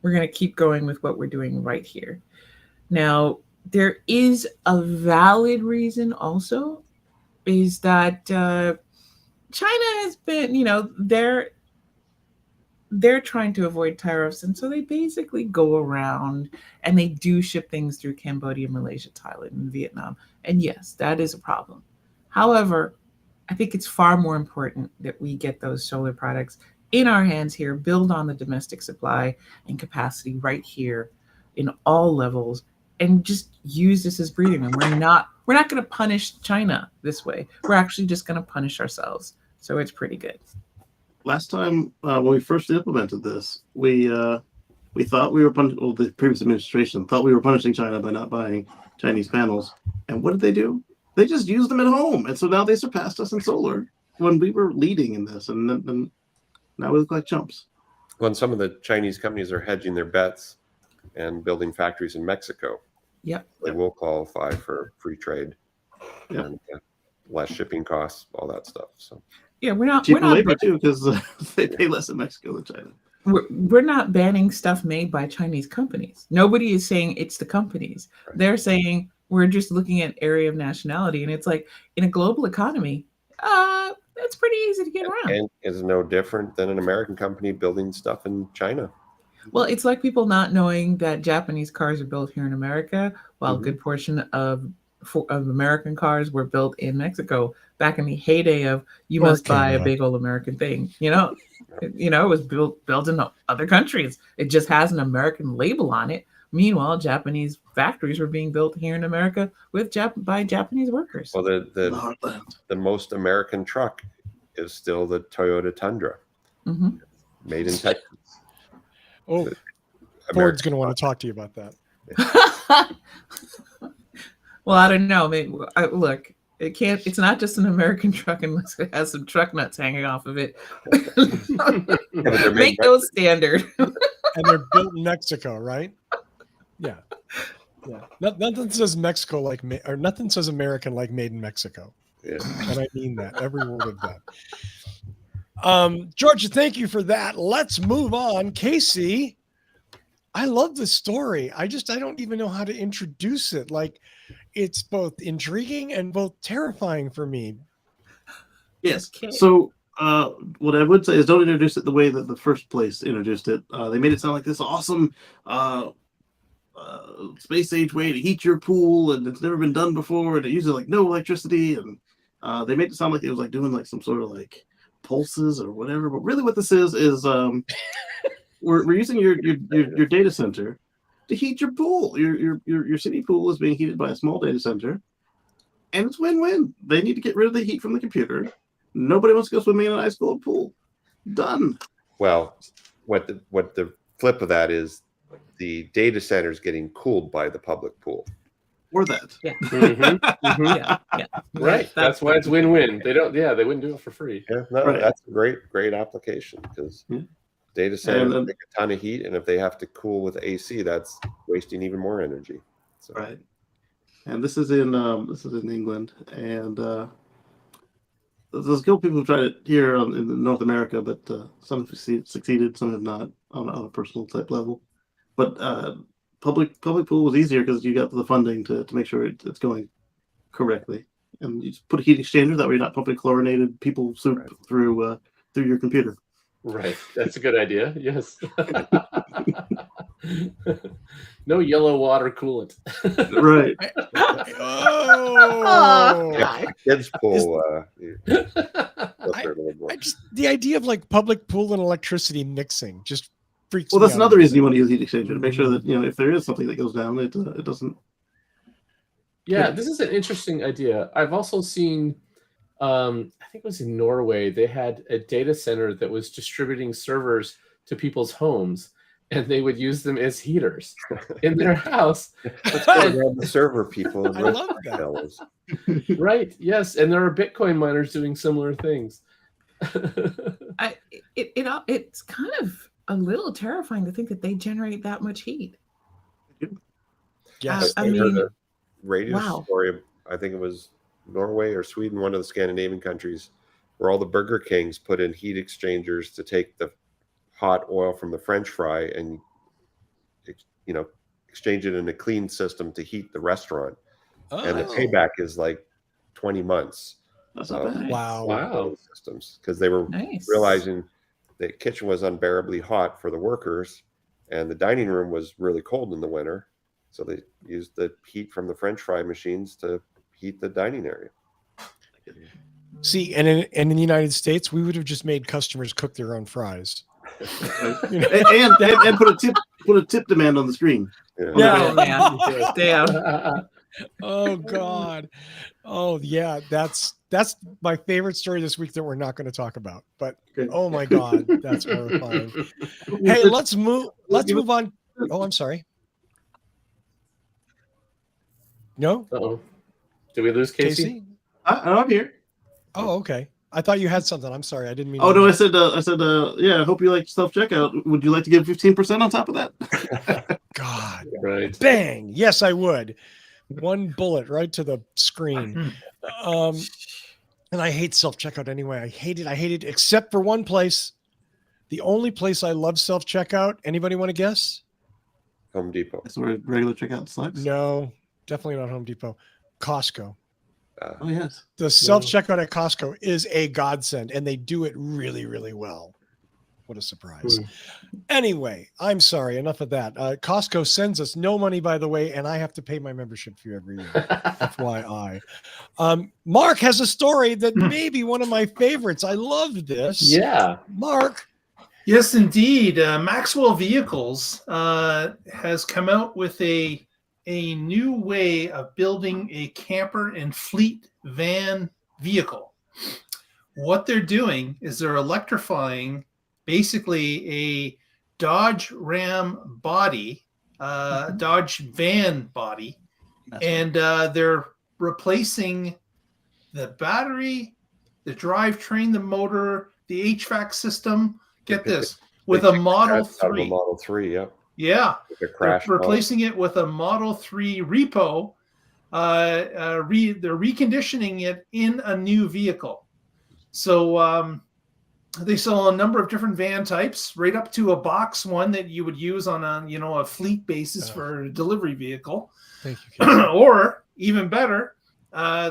we're going to keep going with what we're doing right here. Now, there is a valid reason also, is that China has been, they're trying to avoid tariffs, and so they basically go around and they do ship things through Cambodia, Malaysia, Thailand, and Vietnam. And yes, that is a problem. However, I think it's far more important that we get those solar products in our hands here, build on the domestic supply and capacity right here in all levels, and just use this as breathing room. We're not going to punish China this way. We're actually just going to punish ourselves. So it's pretty good. Last time when we first implemented this, we thought we were the previous administration thought we were punishing China by not buying Chinese panels. And what did they do? They just used them at home, and so now they surpassed us in solar when we were leading in this, and now we look like chumps. Well, and some of the Chinese companies are hedging their bets and building factories in Mexico. Yep. They will qualify for free trade Yep. and less shipping costs, all that stuff. So Yeah, we're not Cheaper labor too, because they pay less in Mexico than China. we're not banning stuff made by Chinese companies. Nobody is saying it's the companies. Right. They're saying we're just looking at area of nationality, and it's like in a global economy, that's pretty easy to get around. and is no different than an American company building stuff in China. Well, it's like people not knowing that Japanese cars are built here in America, while Mhm. a good portion of American cars were built in Mexico back in the heyday of you Or must buy a Canada. big old American thing. It was built in other countries. It just has an American label on it. Meanwhile, Japanese factories were being built here in America by Japanese workers. Well, The the heartland. the most American truck is still the Toyota Tundra, Mhm. made in Texas. Oh, American Ford's going to want to talk to you about that. Well, I don't know. Maybe, look, it can't. It's not just an American truck unless it has some truck nuts hanging off of it. but they're made Make those standard. And they're built in Mexico, right? Yeah. Yeah. Nothing says Mexico or nothing says American like made in Mexico. Yeah. And I mean that, every word of that. Georgia, thank you for that. Let's move on. Casey, I love the story. I don't even know how to introduce it. Like, it's both intriguing and both terrifying for me. Yes. Okay. So what I would say is don't introduce it the way that the first place introduced it. They made it sound like this awesome space age way to heat your pool, and it's never been done before, and it uses like no electricity, and they made it sound like it was like doing like some sort of like pulses or whatever. But really, what this is we're using your data center to heat your pool. Your city pool is being heated by a small data center, and it's win-win. They need to get rid of the heat from the computer. Nobody wants to go swimming in an ice cold pool. Done. Well, what the flip of that is, the data center is getting cooled by the public pool. Or that. Yeah. Mhm, mhm. Yeah. Right. That's why it's win-win. They wouldn't do it for free. Yeah, no, Right. that's a great application, because Yeah. data centers And, make a ton of heat, and if they have to cool with AC, that's wasting even more energy. So, Right. And this is in England, and there's a couple people who tried it here in North America, but some have succeeded, some have not on a personal type level. But public pool was easier because you got the funding to make sure it's going correctly, and you just put a heat exchanger that way you're not pumping chlorinated people soup Right. through your computer. Right. That's a good idea. Yes. No yellow water coolant. Right. Oh, yeah, kids pool. the idea of like public pool and electricity mixing just freaks Well, me that's out. another reason you want to use heat exchanger to make sure that if there is something that goes down, it doesn't. Yeah, this is an interesting idea. I've also seen, I think it was in Norway, they had a data center that was distributing servers to people's homes, and they would use them as heaters in their house. Let's go grab the server people. I love that. Fellows. Right, yes, and there are Bitcoin miners doing similar things. It's kind of a little terrifying to think that they generate that much heat. Yes. I I heard mean, a radio wow. story. I think it was Norway or Sweden, one of the Scandinavian countries, where all the Burger Kings put in heat exchangers to take the hot oil from the French fry and exchange it in a clean system to heat the restaurant. And the Oh. payback is like 20 months. That's not bad. Wow. Wow. Systems, because they were Nice. realizing the kitchen was unbearably hot for the workers, and the dining room was really cold in the winter. So they used the heat from the French fry machines to heat the dining area. See, and in the United States, we would have just made customers cook their own fries. and put a tip demand on the screen. Oh man, damn. Oh God. Oh yeah, that's my favorite story this week that we're not going to talk about. But oh my God, that's horrifying. Hey, let's move on. Oh, I'm sorry. No? Uh-oh. Did we lose Casey? I'm here. Oh, okay. I thought you had something. I'm sorry. I didn't mean. Oh no, I said, yeah. I hope you like self checkout. Would you like to give 15% on top of that? God. Right. Bang. Yes, I would. One bullet right to the screen. And I hate self checkout anyway. I hate it except for one place. The only place I love self checkout. Anybody want to guess? Home Depot. That's where regular checkout sucks. No, definitely not Home Depot. Costco. Oh yes. The self checkout at Costco is a godsend, and they do it really, really well. What a surprise. Anyway, I'm sorry. Enough of that. Costco sends us no money, by the way, and I have to pay my membership fee every year. FYI. Mark has a story that may be one of my favorites. I love this. Yeah. Mark. Yes, indeed. Maxwell Vehicles has come out with a new way of building a camper and fleet van vehicle. What they're doing is they're electrifying basically a Dodge Ram body, Dodge van body, and they're replacing the battery, the drivetrain, the motor, the HVAC system. Get this, with a Model 3. Model 3, yep. Yeah, they're replacing it with a Model 3 repo. They're reconditioning it in a new vehicle. So they sell a number of different van types, right up to a box one that you would use on a fleet basis for a delivery vehicle. Thank you. Or even better,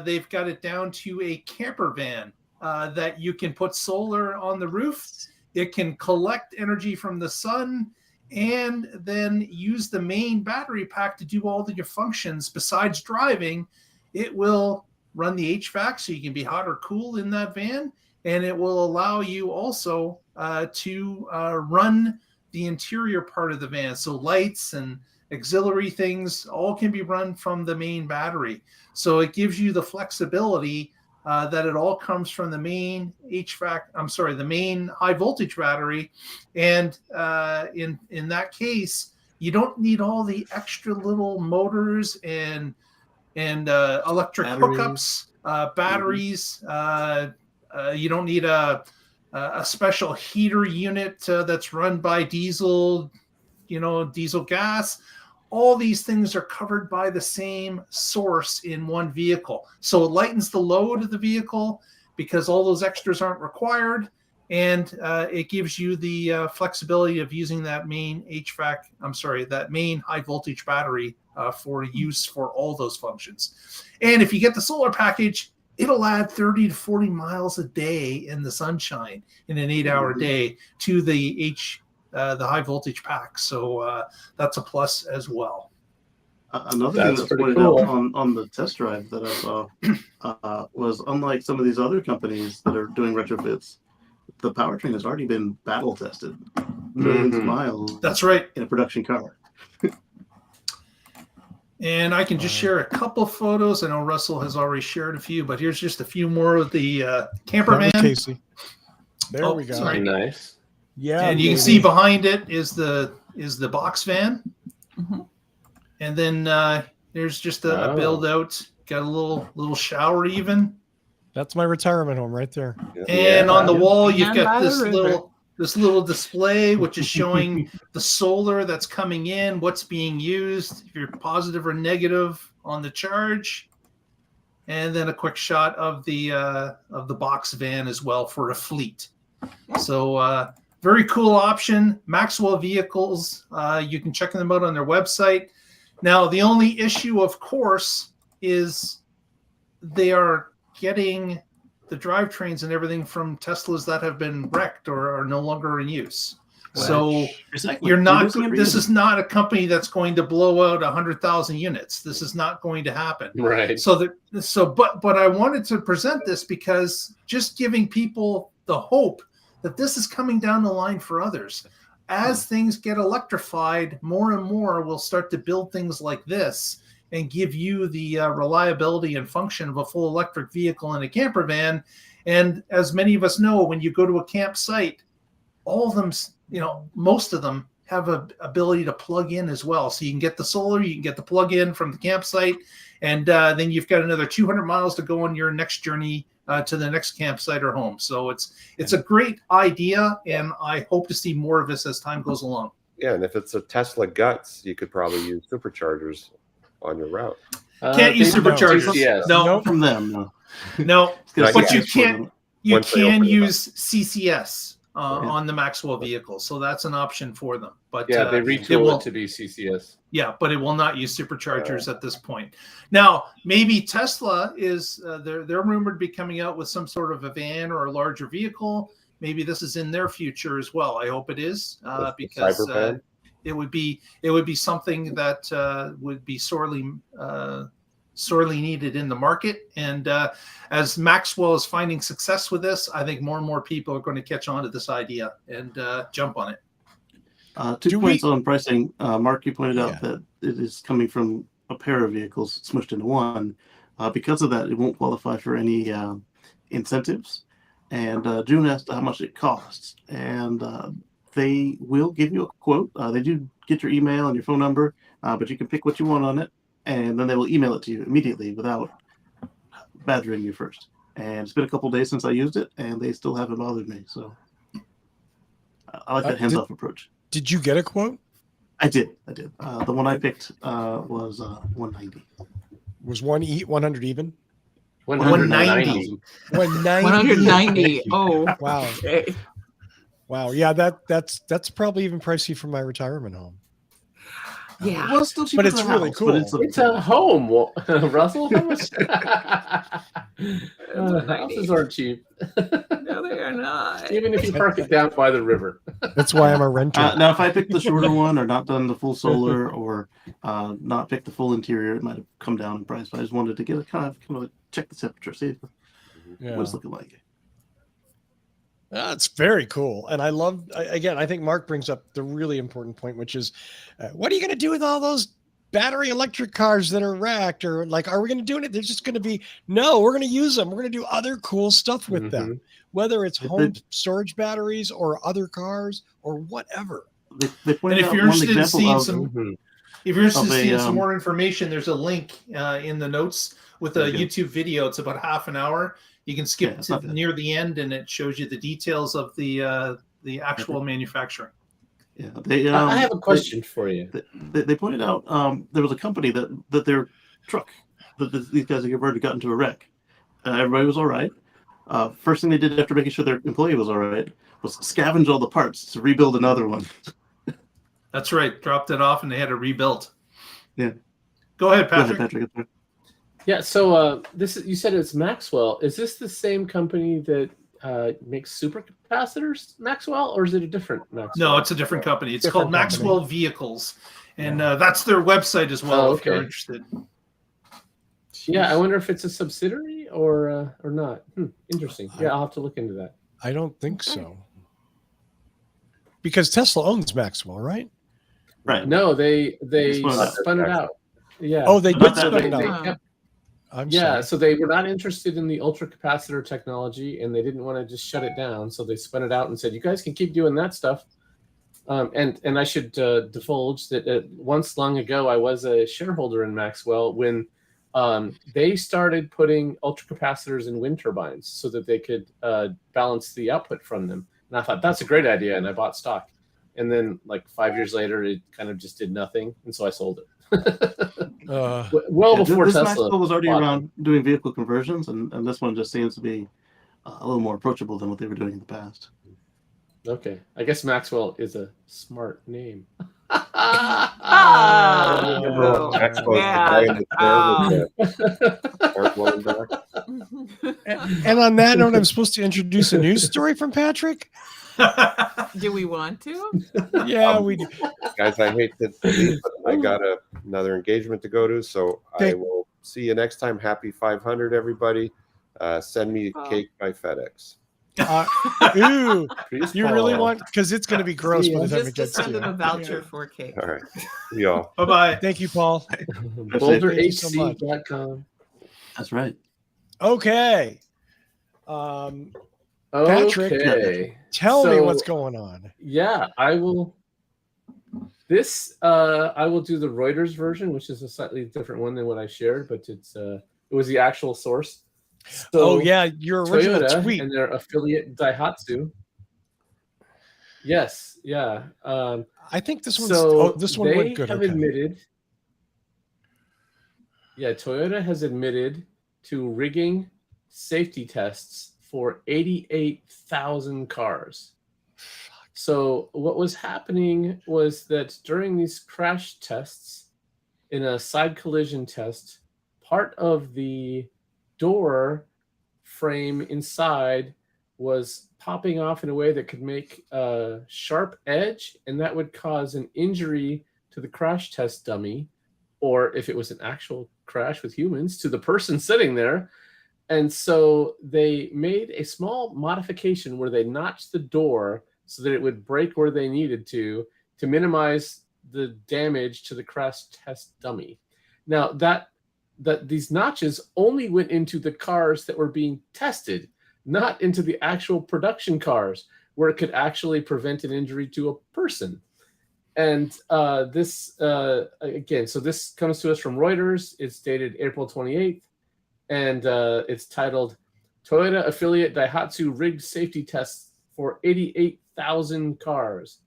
they've got it down to a camper van that you can put solar on the roof. It can collect energy from the sun and then use the main battery pack to do all of your functions. Besides driving, it will run the HVAC so you can be hot or cool in that van, and it will allow you also to run the interior part of the van. So lights and auxiliary things all can be run from the main battery. So it gives you the flexibility that it all comes from the main the main high voltage battery. And in that case, you don't need all the extra little motors and electric hookups, batteries. You don't need a special heater unit that's run by diesel gas. All these things are covered by the same source in one vehicle. So it lightens the load of the vehicle because all those extras aren't required. And it gives you the flexibility of using that main that main high voltage battery for use for all those functions. And if you get the solar package, it'll add 30 to 40 miles a day in the sunshine in an 8-hour day to the high voltage pack. So that's a plus as well. Another thing that's pointed out on the test drive that I saw was, unlike some of these other companies that are doing retrofits, the powertrain has already been battle tested millions of miles. That's right. In a production car. And I can just share a couple of photos. I know Russell has already shared a few, but here's just a few more of the camper van. Casey. There we go. Sorry. Nice. Yeah. And you can see behind it is the box van. Mm-hmm. And then there's just a build out. Got a little shower even. That's my retirement home right there. And on the wall, you've got this little display, which is showing the solar that's coming in, what's being used, if you're positive or negative on the charge. And then a quick shot of the box van as well for a fleet. So very cool option. Maxwell Vehicles. You can check them out on their website. Now, the only issue, of course, is they are getting the drivetrains and everything from Teslas that have been wrecked or are no longer in use. So you're not. This is not a company that's going to blow out 100,000 units. This is not going to happen. Right. But I wanted to present this because just giving people the hope that this is coming down the line for others. As things get electrified, more and more we'll start to build things like this and give you the reliability and function of a full electric vehicle in a camper van. And as many of us know, when you go to a campsite, all of them, most of them have a ability to plug in as well. So you can get the solar, you can get the plug in from the campsite, and then you've got another 200 miles to go on your next journey to the next campsite or home. So it's a great idea, and I hope to see more of this as time goes along. Yeah, and if it's a Tesla guts, you could probably use superchargers on your route. Can't use superchargers. Yes. No, from them. No, but you can use it CCS on the Maxwell vehicle, so that's an option for them. But they retool it to be CCS. Yeah, but it will not use superchargers at this point. Now, maybe Tesla is they're rumored to be coming out with some sort of a van or a larger vehicle. Maybe this is in their future as well. I hope it is because it would be something that would be sorely needed in the market. And as Maxwell is finding success with this, I think more and more people are going to catch on to this idea and jump on it. 2 points on pricing. Mark, you pointed out that it is coming from a pair of vehicles smushed into one. Because of that, it won't qualify for any incentives. And June asked how much it costs. And they will give you a quote. They do get your email and your phone number, but you can pick what you want on it. And then they will email it to you immediately without badgering you first. And it's been a couple of days since I used it, and they still haven't bothered me. So I like that hands-off approach. Did you get a quote? I did. The one I picked was 190. Was 100 even? 190. 190. Oh, wow. Okay. Wow. Yeah, that's probably even pricey for my retirement home. Yeah. Well, still cheaper But it's than a really house, cool. but It's a home, Russell. How much? Houses aren't cheap. No, they are not. Even if you park it down by the river. That's why I'm a renter. now, if I picked the shorter one or not done the full solar or not picked the full interior, it might have come down in price. But I just wanted to get a kind of check the temperature, see what it's looking like. That's very cool. And I love, again, I think Mark brings up the really important point, which is what are you going to do with all those battery electric cars that are wrecked? Or like, are we going to do it? They're just going to be, no, we're going to use them. We're going to do other cool stuff with them, whether it's home storage batteries or other cars or whatever. They pointed if out you're one interested in example seeing if you're interested in seeing some more information, there's a link in the notes with a YouTube video. It's about half an hour. You can skip to near the end, and it shows you the details of the actual manufacturing. Yeah, I have a question for you. They pointed out there was a company that their truck that these guys had already gotten into a wreck. Everybody was all right. First thing they did after making sure their employee was all right was scavenge all the parts to rebuild another one. That's right. Dropped it off, and they had to rebuild. Yeah. Go ahead, Patrick. Yeah, so you said it's Maxwell. Is this the same company that makes supercapacitors, Maxwell, or is it a different Maxwell? No, it's a different company. It's called Maxwell Vehicles, and that's their website as well. If you're interested. Yeah, I wonder if it's a subsidiary or not. Interesting. Yeah, I'll have to look into that. I don't think so, because Tesla owns Maxwell, right? Right. No, they spun it out. Yeah. Oh, they did spin it out. So they were not interested in the ultracapacitor technology, and they didn't want to just shut it down. So they spun it out and said, "You guys can keep doing that stuff." And I should divulge that once long ago, I was a shareholder in Maxwell when they started putting ultracapacitors in wind turbines so that they could balance the output from them. And I thought that's a great idea, and I bought stock. And then, like 5 years later, it kind of just did nothing, and so I sold it. Before Tesla. Maxwell was already around doing vehicle conversions, and this one just seems to be a little more approachable than what they were doing in the past. Okay, I guess Maxwell is a smart name. And on that note, I'm supposed to introduce a news story from Patrick. Do we want to? Yeah, we do. Guys, I hate to leave, but I got another engagement to go to, so I will see you next time. Happy 500, everybody. Send me a cake by FedEx. Ooh, you really want, because it's going to be gross by the time it gets Just send to them a you. voucher for cake. All right. See y'all. Bye-bye. Thank you, Paul. BoulderHC.com. That's right. Okay. Patrick, Okay. tell me what's going on. Yeah, I will. I will do the Reuters version, which is a slightly different one than what I shared, but it was the actual source. So your original Toyota tweet and their affiliate Daihatsu. Yes, yeah. I think this one's this one they went good. Have admitted. Yeah, Toyota has admitted to rigging safety tests for 88,000 cars. So what was happening was that during these crash tests, in a side collision test, part of the door frame inside was popping off in a way that could make a sharp edge, and that would cause an injury to the crash test dummy, or if it was an actual crash with humans, to the person sitting there. And so they made a small modification where they notched the door so that it would break where they needed to minimize the damage to the crash test dummy. Now that these notches only went into the cars that were being tested, not into the actual production cars where it could actually prevent an injury to a person. And this comes to us from Reuters. It's dated April 28th, and it's titled Toyota Affiliate Daihatsu Rigged Safety Tests for 88,000 Cars.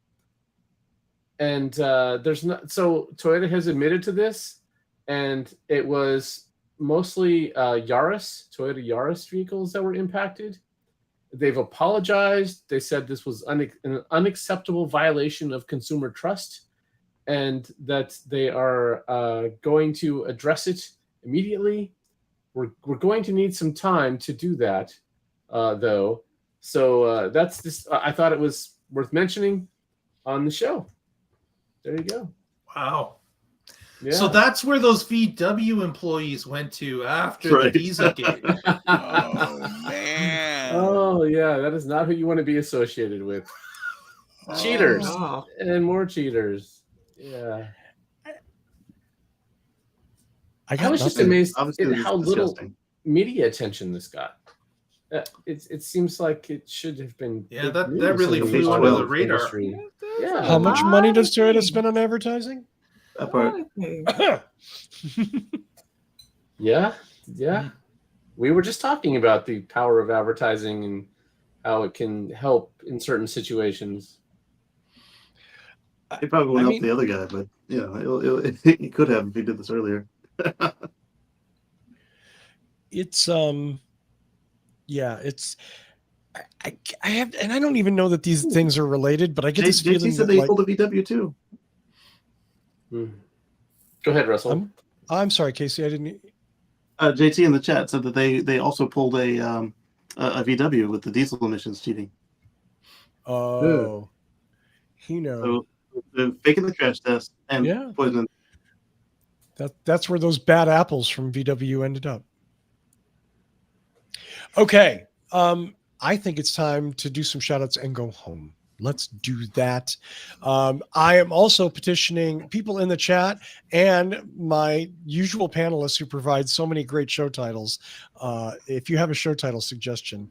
And Toyota has admitted to this, and it was mostly Toyota Yaris vehicles that were impacted. They've apologized. They said this was an unacceptable violation of consumer trust, and that they are going to address it immediately. We're going to need some time to do that, though. So that's this. I thought it was worth mentioning on the show. There you go. Wow. Yeah. So that's where those VW employees went to after the Dieselgate. Oh man. Oh yeah, that is not who you want to be associated with. Cheaters and more cheaters. Yeah. I was just amazed at how little media attention this got. It seems like it should have been. Yeah, that really flew under the radar. Yeah. How much money does Toyota spend on advertising? That part. Yeah. We were just talking about the power of advertising and how it can help in certain situations. It probably won't help the other guy, but it could have if he did this earlier. It's I have, and I don't even know that these things are related, but I get this feeling said they pulled a VW too. Go ahead, Russell. I'm sorry, Casey. I didn't. JT in the chat said that they also pulled a VW with the diesel emissions cheating. Oh, he knows. So they're faking the crash test and poisoning. That's where those bad apples from VW ended up. Okay. I think it's time to do some shout outs and go home. Let's do that. I am also petitioning people in the chat and my usual panelists who provide so many great show titles. If you have a show title suggestion,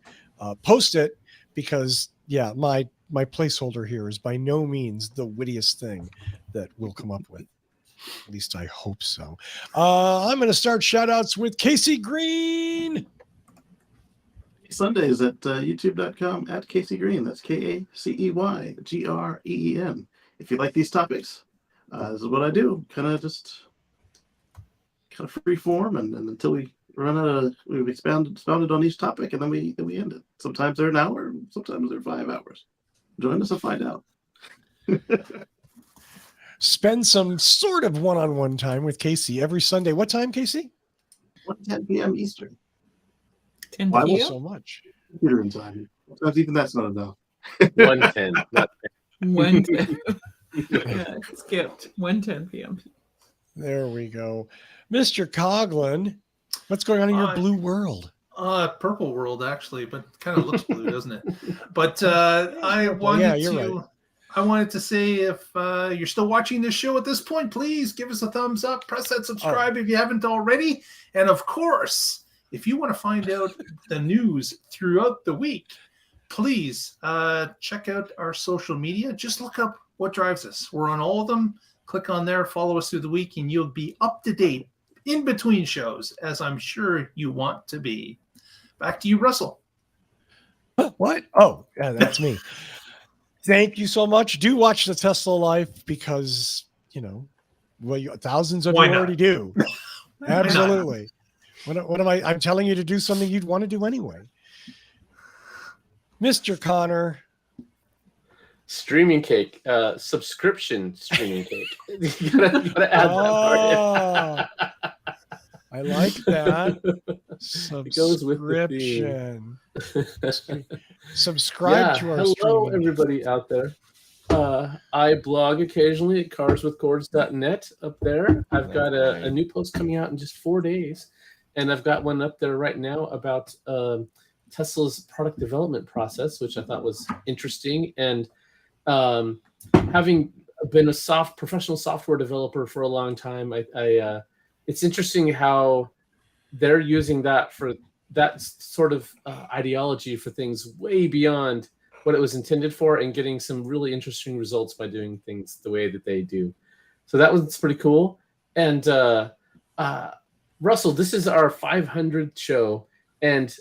post it, because my placeholder here is by no means the wittiest thing that we'll come up with. At least I hope so. I'm going to start shout outs with Casey Green. Sundays at youtube.com at Casey Green. That's KaceyGreen. If you like these topics, this is what I do. Kind of free form, and until we run out of, we've expounded on each topic, and then we end it. Sometimes they're an hour, sometimes they're 5 hours. Join us and find out. Spend some sort of one-on-one time with Casey every Sunday. What time, Casey? 1:10 p.m. Eastern. 10 Thank you p.m. so much. Computer inside here. Sometimes even that's not enough. 1:10, not 1:10. Yeah, skipped 1:10 p.m. There we go. Mr. Coughlin, what's going on in your blue world? Purple world, actually, but kind of looks blue, doesn't it? But I wanted to say, if you're still watching this show at this point, please give us a thumbs up, press that subscribe if you haven't already. And of course, if you want to find out the news throughout the week, please check out our social media. Just look up What Drives Us. We're on all of them. Click on there, follow us through the week, and you'll be up to date in between shows, as I'm sure you want to be. Back to you, Russell. What? Oh, yeah, that's me. Thank you so much. Do watch the Tesla Life because, thousands of you already do. Absolutely. What am I? I'm telling you to do something you'd want to do anyway. Mr. Connor. Streaming cake, subscription streaming cake. you gotta add that part. I like that. It goes with the subscription. Subscribe to our hello, streaming. Everybody out there. I blog occasionally at carswithcords.net up there. I've got a new post coming out in just 4 days, and I've got one up there right now about Tesla's product development process, which I thought was interesting. And having been a professional software developer for a long time, it's interesting how they're using that for that sort of ideology for things way beyond what it was intended for, and getting some really interesting results by doing things the way that they do. So that was pretty cool. And Russell, this is our 500th show, and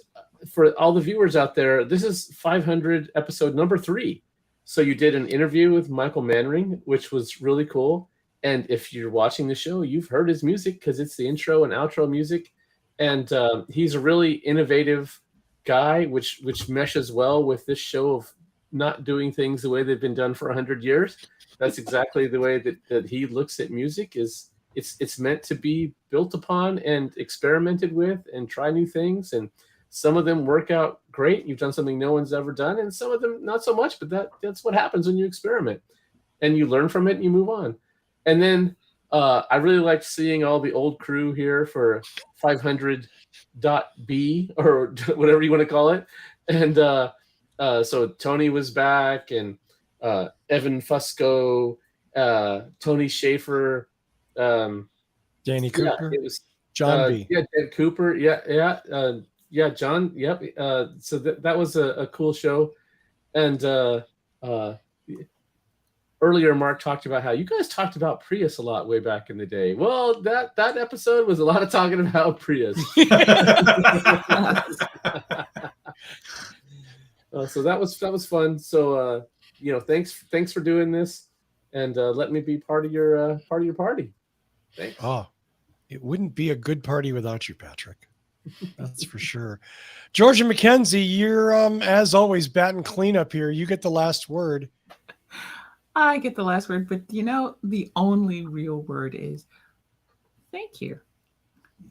for all the viewers out there, this is 500 episode number 3. So you did an interview with Michael Mannering, which was really cool. And if you're watching the show, you've heard his music because it's the intro and outro music. And he's a really innovative guy, which meshes well with this show of not doing things the way they've been done for 100 years. That's exactly the way that he looks at music. It's meant to be built upon and experimented with and try new things. And some of them work out great. You've done something no one's ever done, and some of them not so much, but that's what happens when you experiment. And you learn from it and you move on. And then I really liked seeing all the old crew here for 500.B or whatever you want to call it. And so Tony was back, and Evan Fusco, Tony Schaefer, Danny Cooper. It was John B. Yeah, Dan Cooper. Yeah, John. Yep. So that was a cool show. And earlier, Mark talked about how you guys talked about Prius a lot way back in the day. Well, that episode was a lot of talking about Prius. So that was fun. So thanks for doing this, and let me be part of your party. Thanks. Oh, it wouldn't be a good party without you, Patrick. That's for sure. Georgia McKenzie, you're as always batting cleanup here. You get the last word. I get the last word, but the only real word is thank you.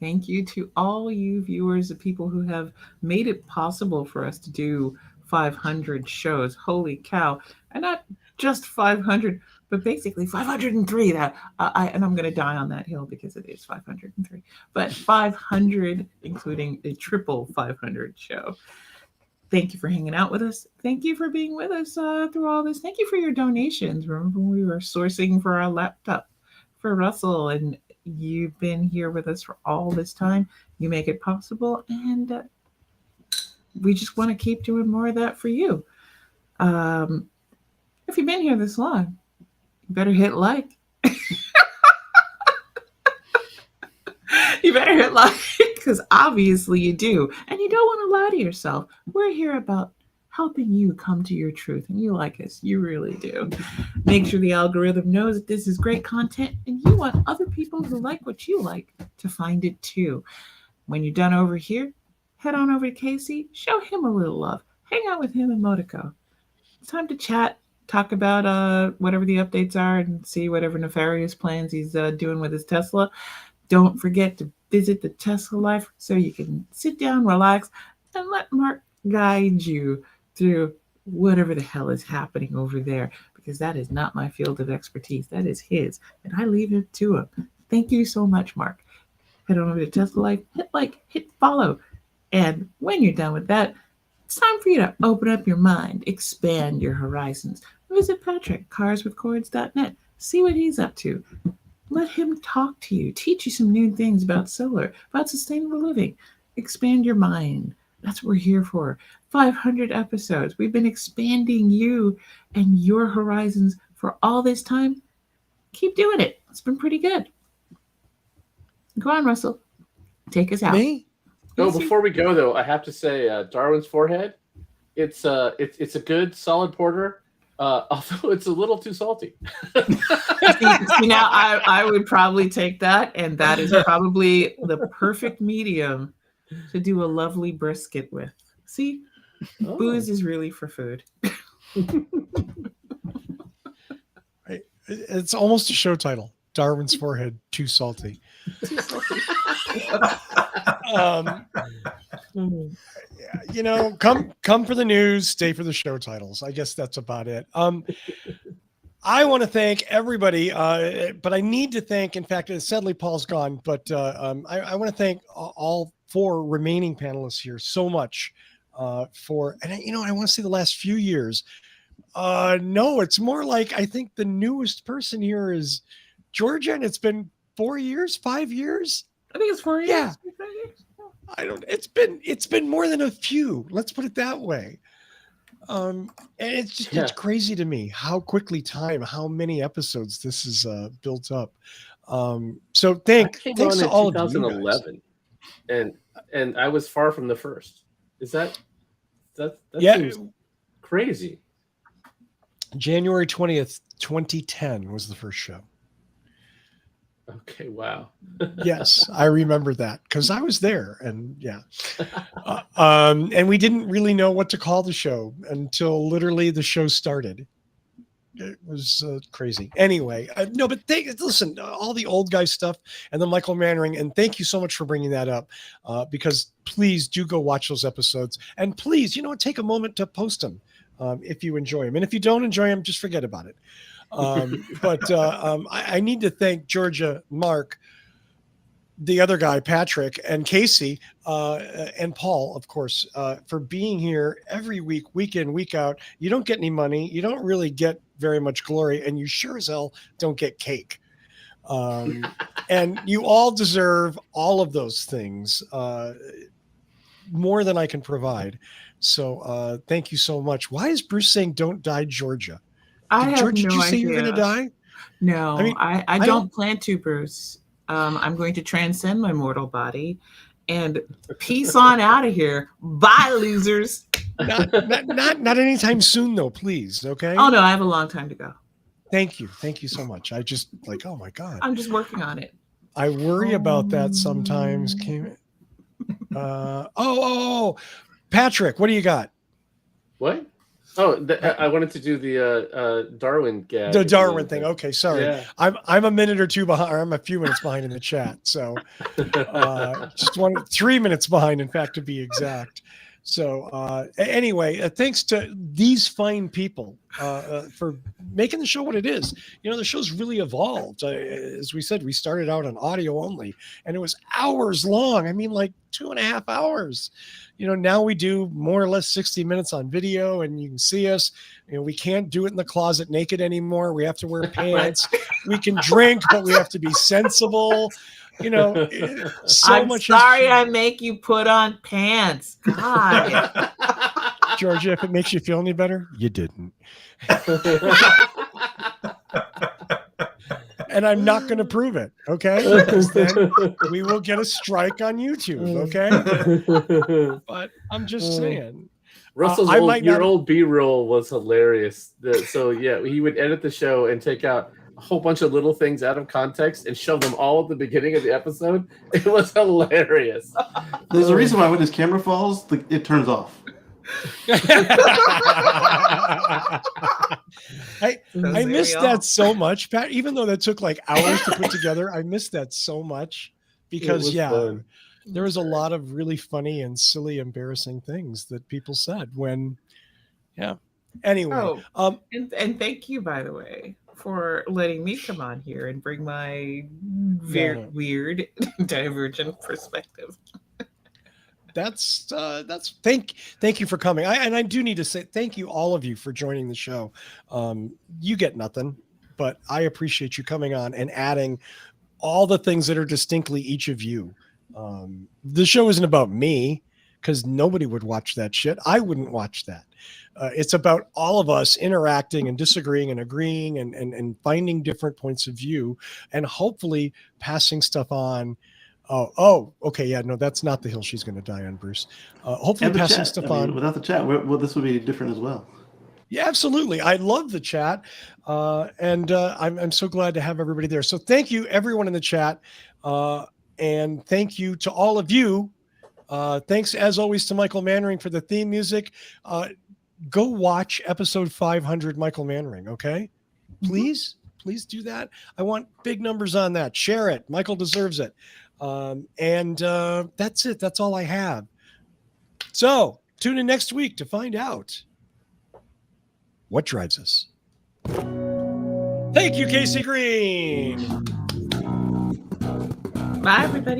Thank you to all you viewers, the people who have made it possible for us to do 500 shows. Holy cow. And not just 500, but basically 503. And I'm going to die on that hill because it is 503. But 500, including a triple 500 show. Thank you for hanging out with us. Thank you for being with us through all this. Thank you for your donations. Remember when we were sourcing for our laptop for Russell, and you've been here with us for all this time. You make it possible, and we just want to keep doing more of that for you. If you've been here this long, you better hit like. You better hit like, because obviously you do. And you don't want to lie to yourself. We're here about helping you come to your truth. And you like us. You really do. Make sure the algorithm knows that this is great content, and you want other people who like what you like to find it too. When you're done over here, head on over to Casey. Show him a little love. Hang out with him and Motico. It's time to chat. Talk about whatever the updates are and see whatever nefarious plans he's doing with his Tesla. Don't forget to visit the Tesla Life so you can sit down, relax, and let Mark guide you through whatever the hell is happening over there, because that is not my field of expertise. That is his, and I leave it to him. Thank you so much, Mark. Head on over to Tesla Life, hit follow. And when you're done with that, it's time for you to open up your mind, expand your horizons. Visit Patrick, carswithcords.net. See what he's up to. Let him talk to you, teach you some new things about solar, about sustainable living. Expand your mind. That's what we're here for. 500 episodes. We've been expanding you and your horizons for all this time. Keep doing it. It's been pretty good. Go on, Russell. Take us out. Me? No, before we go though, I have to say, Darwin's Forehead. It's a good solid porter, although it's a little too salty. See, now I would probably take that, and that is probably the perfect medium to do a lovely brisket with. See, booze is really for food. Right. It's almost a show title. Darwin's Forehead, too salty. You know, come for the news, stay for the show titles. I guess that's about it. I want to thank everybody, but I need to thank, in fact, sadly Paul's gone, but I want to thank all 4 remaining panelists here so much for, and I want to say the last few years. No, it's more like I think the newest person here is Georgia, and it's been 4 years, 5 years. I think it's 4 years. Yeah. I don't. It's been more than a few. Let's put it that way. And it's just it's crazy to me how quickly how many episodes this is built up. So thanks to all of you 2011, and I was far from the first. Is that seems crazy? January 20th, 2010 was the first show. Okay, wow. Yes, I remember that because I was there, and and we didn't really know what to call the show until literally the show started. It was crazy. Anyway, no, but listen, all the old guy stuff and the Michael Mannering, and thank you so much for bringing that up because please do go watch those episodes, and please, take a moment to post them if you enjoy them, and if you don't enjoy them, just forget about it. But I need to thank Georgia, Mark, the other guy, Patrick, and Casey, and Paul, of course, for being here every week, week in, week out. You don't get any money. You don't really get very much glory, and you sure as hell don't get cake. And you all deserve all of those things more than I can provide. So thank you so much. Why is Bruce saying don't die, Georgia? Did you say idea. you're going to die? No, I don't plan to, Bruce. I'm going to transcend my mortal body and peace on out of here. Bye, losers. Not anytime soon, though, please. Okay. Oh, no, I have a long time to go. Thank you. Thank you so much. I just oh my God. I'm just working on it. I worry about that sometimes. Patrick, what do you got? What? Oh, I wanted to do the Darwin gag. The Darwin thing. Okay, sorry. Yeah. I'm a minute or two behind. Or I'm a few minutes behind in the chat. So just 3 minutes behind, in fact, to be exact. So anyway, thanks to these fine people for making the show what it is. The show's really evolved. As we said, we started out on audio only, and it was hours long. I mean, like 2.5 hours. Now we do more or less 60 minutes on video, and you can see us. We can't do it in the closet naked anymore. We have to wear pants. We can drink, but we have to be sensible. I'm sorry I make you put on pants. God. Georgia, if it makes you feel any better, you didn't. And I'm not going to prove it, okay? Because then we will get a strike on YouTube, okay? But I'm just saying. Russell's old B-roll was hilarious. So yeah, he would edit the show and take out a whole bunch of little things out of context and shove them all at the beginning of the episode. It was hilarious. There's a reason why when his camera falls, it turns off. I missed that so much, Pat. Even though that took like hours to put together, I missed that so much because fun. there was a lot of really funny and silly, embarrassing things that people said when, yeah. Anyway, and thank you, by the way, for letting me come on here and bring my weird divergent perspective. That's thank you for coming. I do need to say thank you, all of you, for joining the show. You get nothing, but I appreciate you coming on and adding all the things that are distinctly each of you. The show isn't about me, because nobody would watch that shit. I wouldn't watch that. It's about all of us interacting and disagreeing and agreeing and finding different points of view and hopefully passing stuff on. Oh, okay. Yeah, no, that's not the hill she's going to die on, Bruce. Hopefully passing stuff on. Without the chat, well, this would be different as well. Yeah, absolutely. I love the chat. And I'm so glad to have everybody there. So thank you, everyone in the chat. And thank you to all of you. Thanks, as always, to Michael Mannering for the theme music. Go watch episode 500, Michael Mannering, okay? Please do that. I want big numbers on that. Share it. Michael deserves it. And that's it. That's all I have. So tune in next week to find out what drives us. Thank you, Casey Green. Bye, everybody.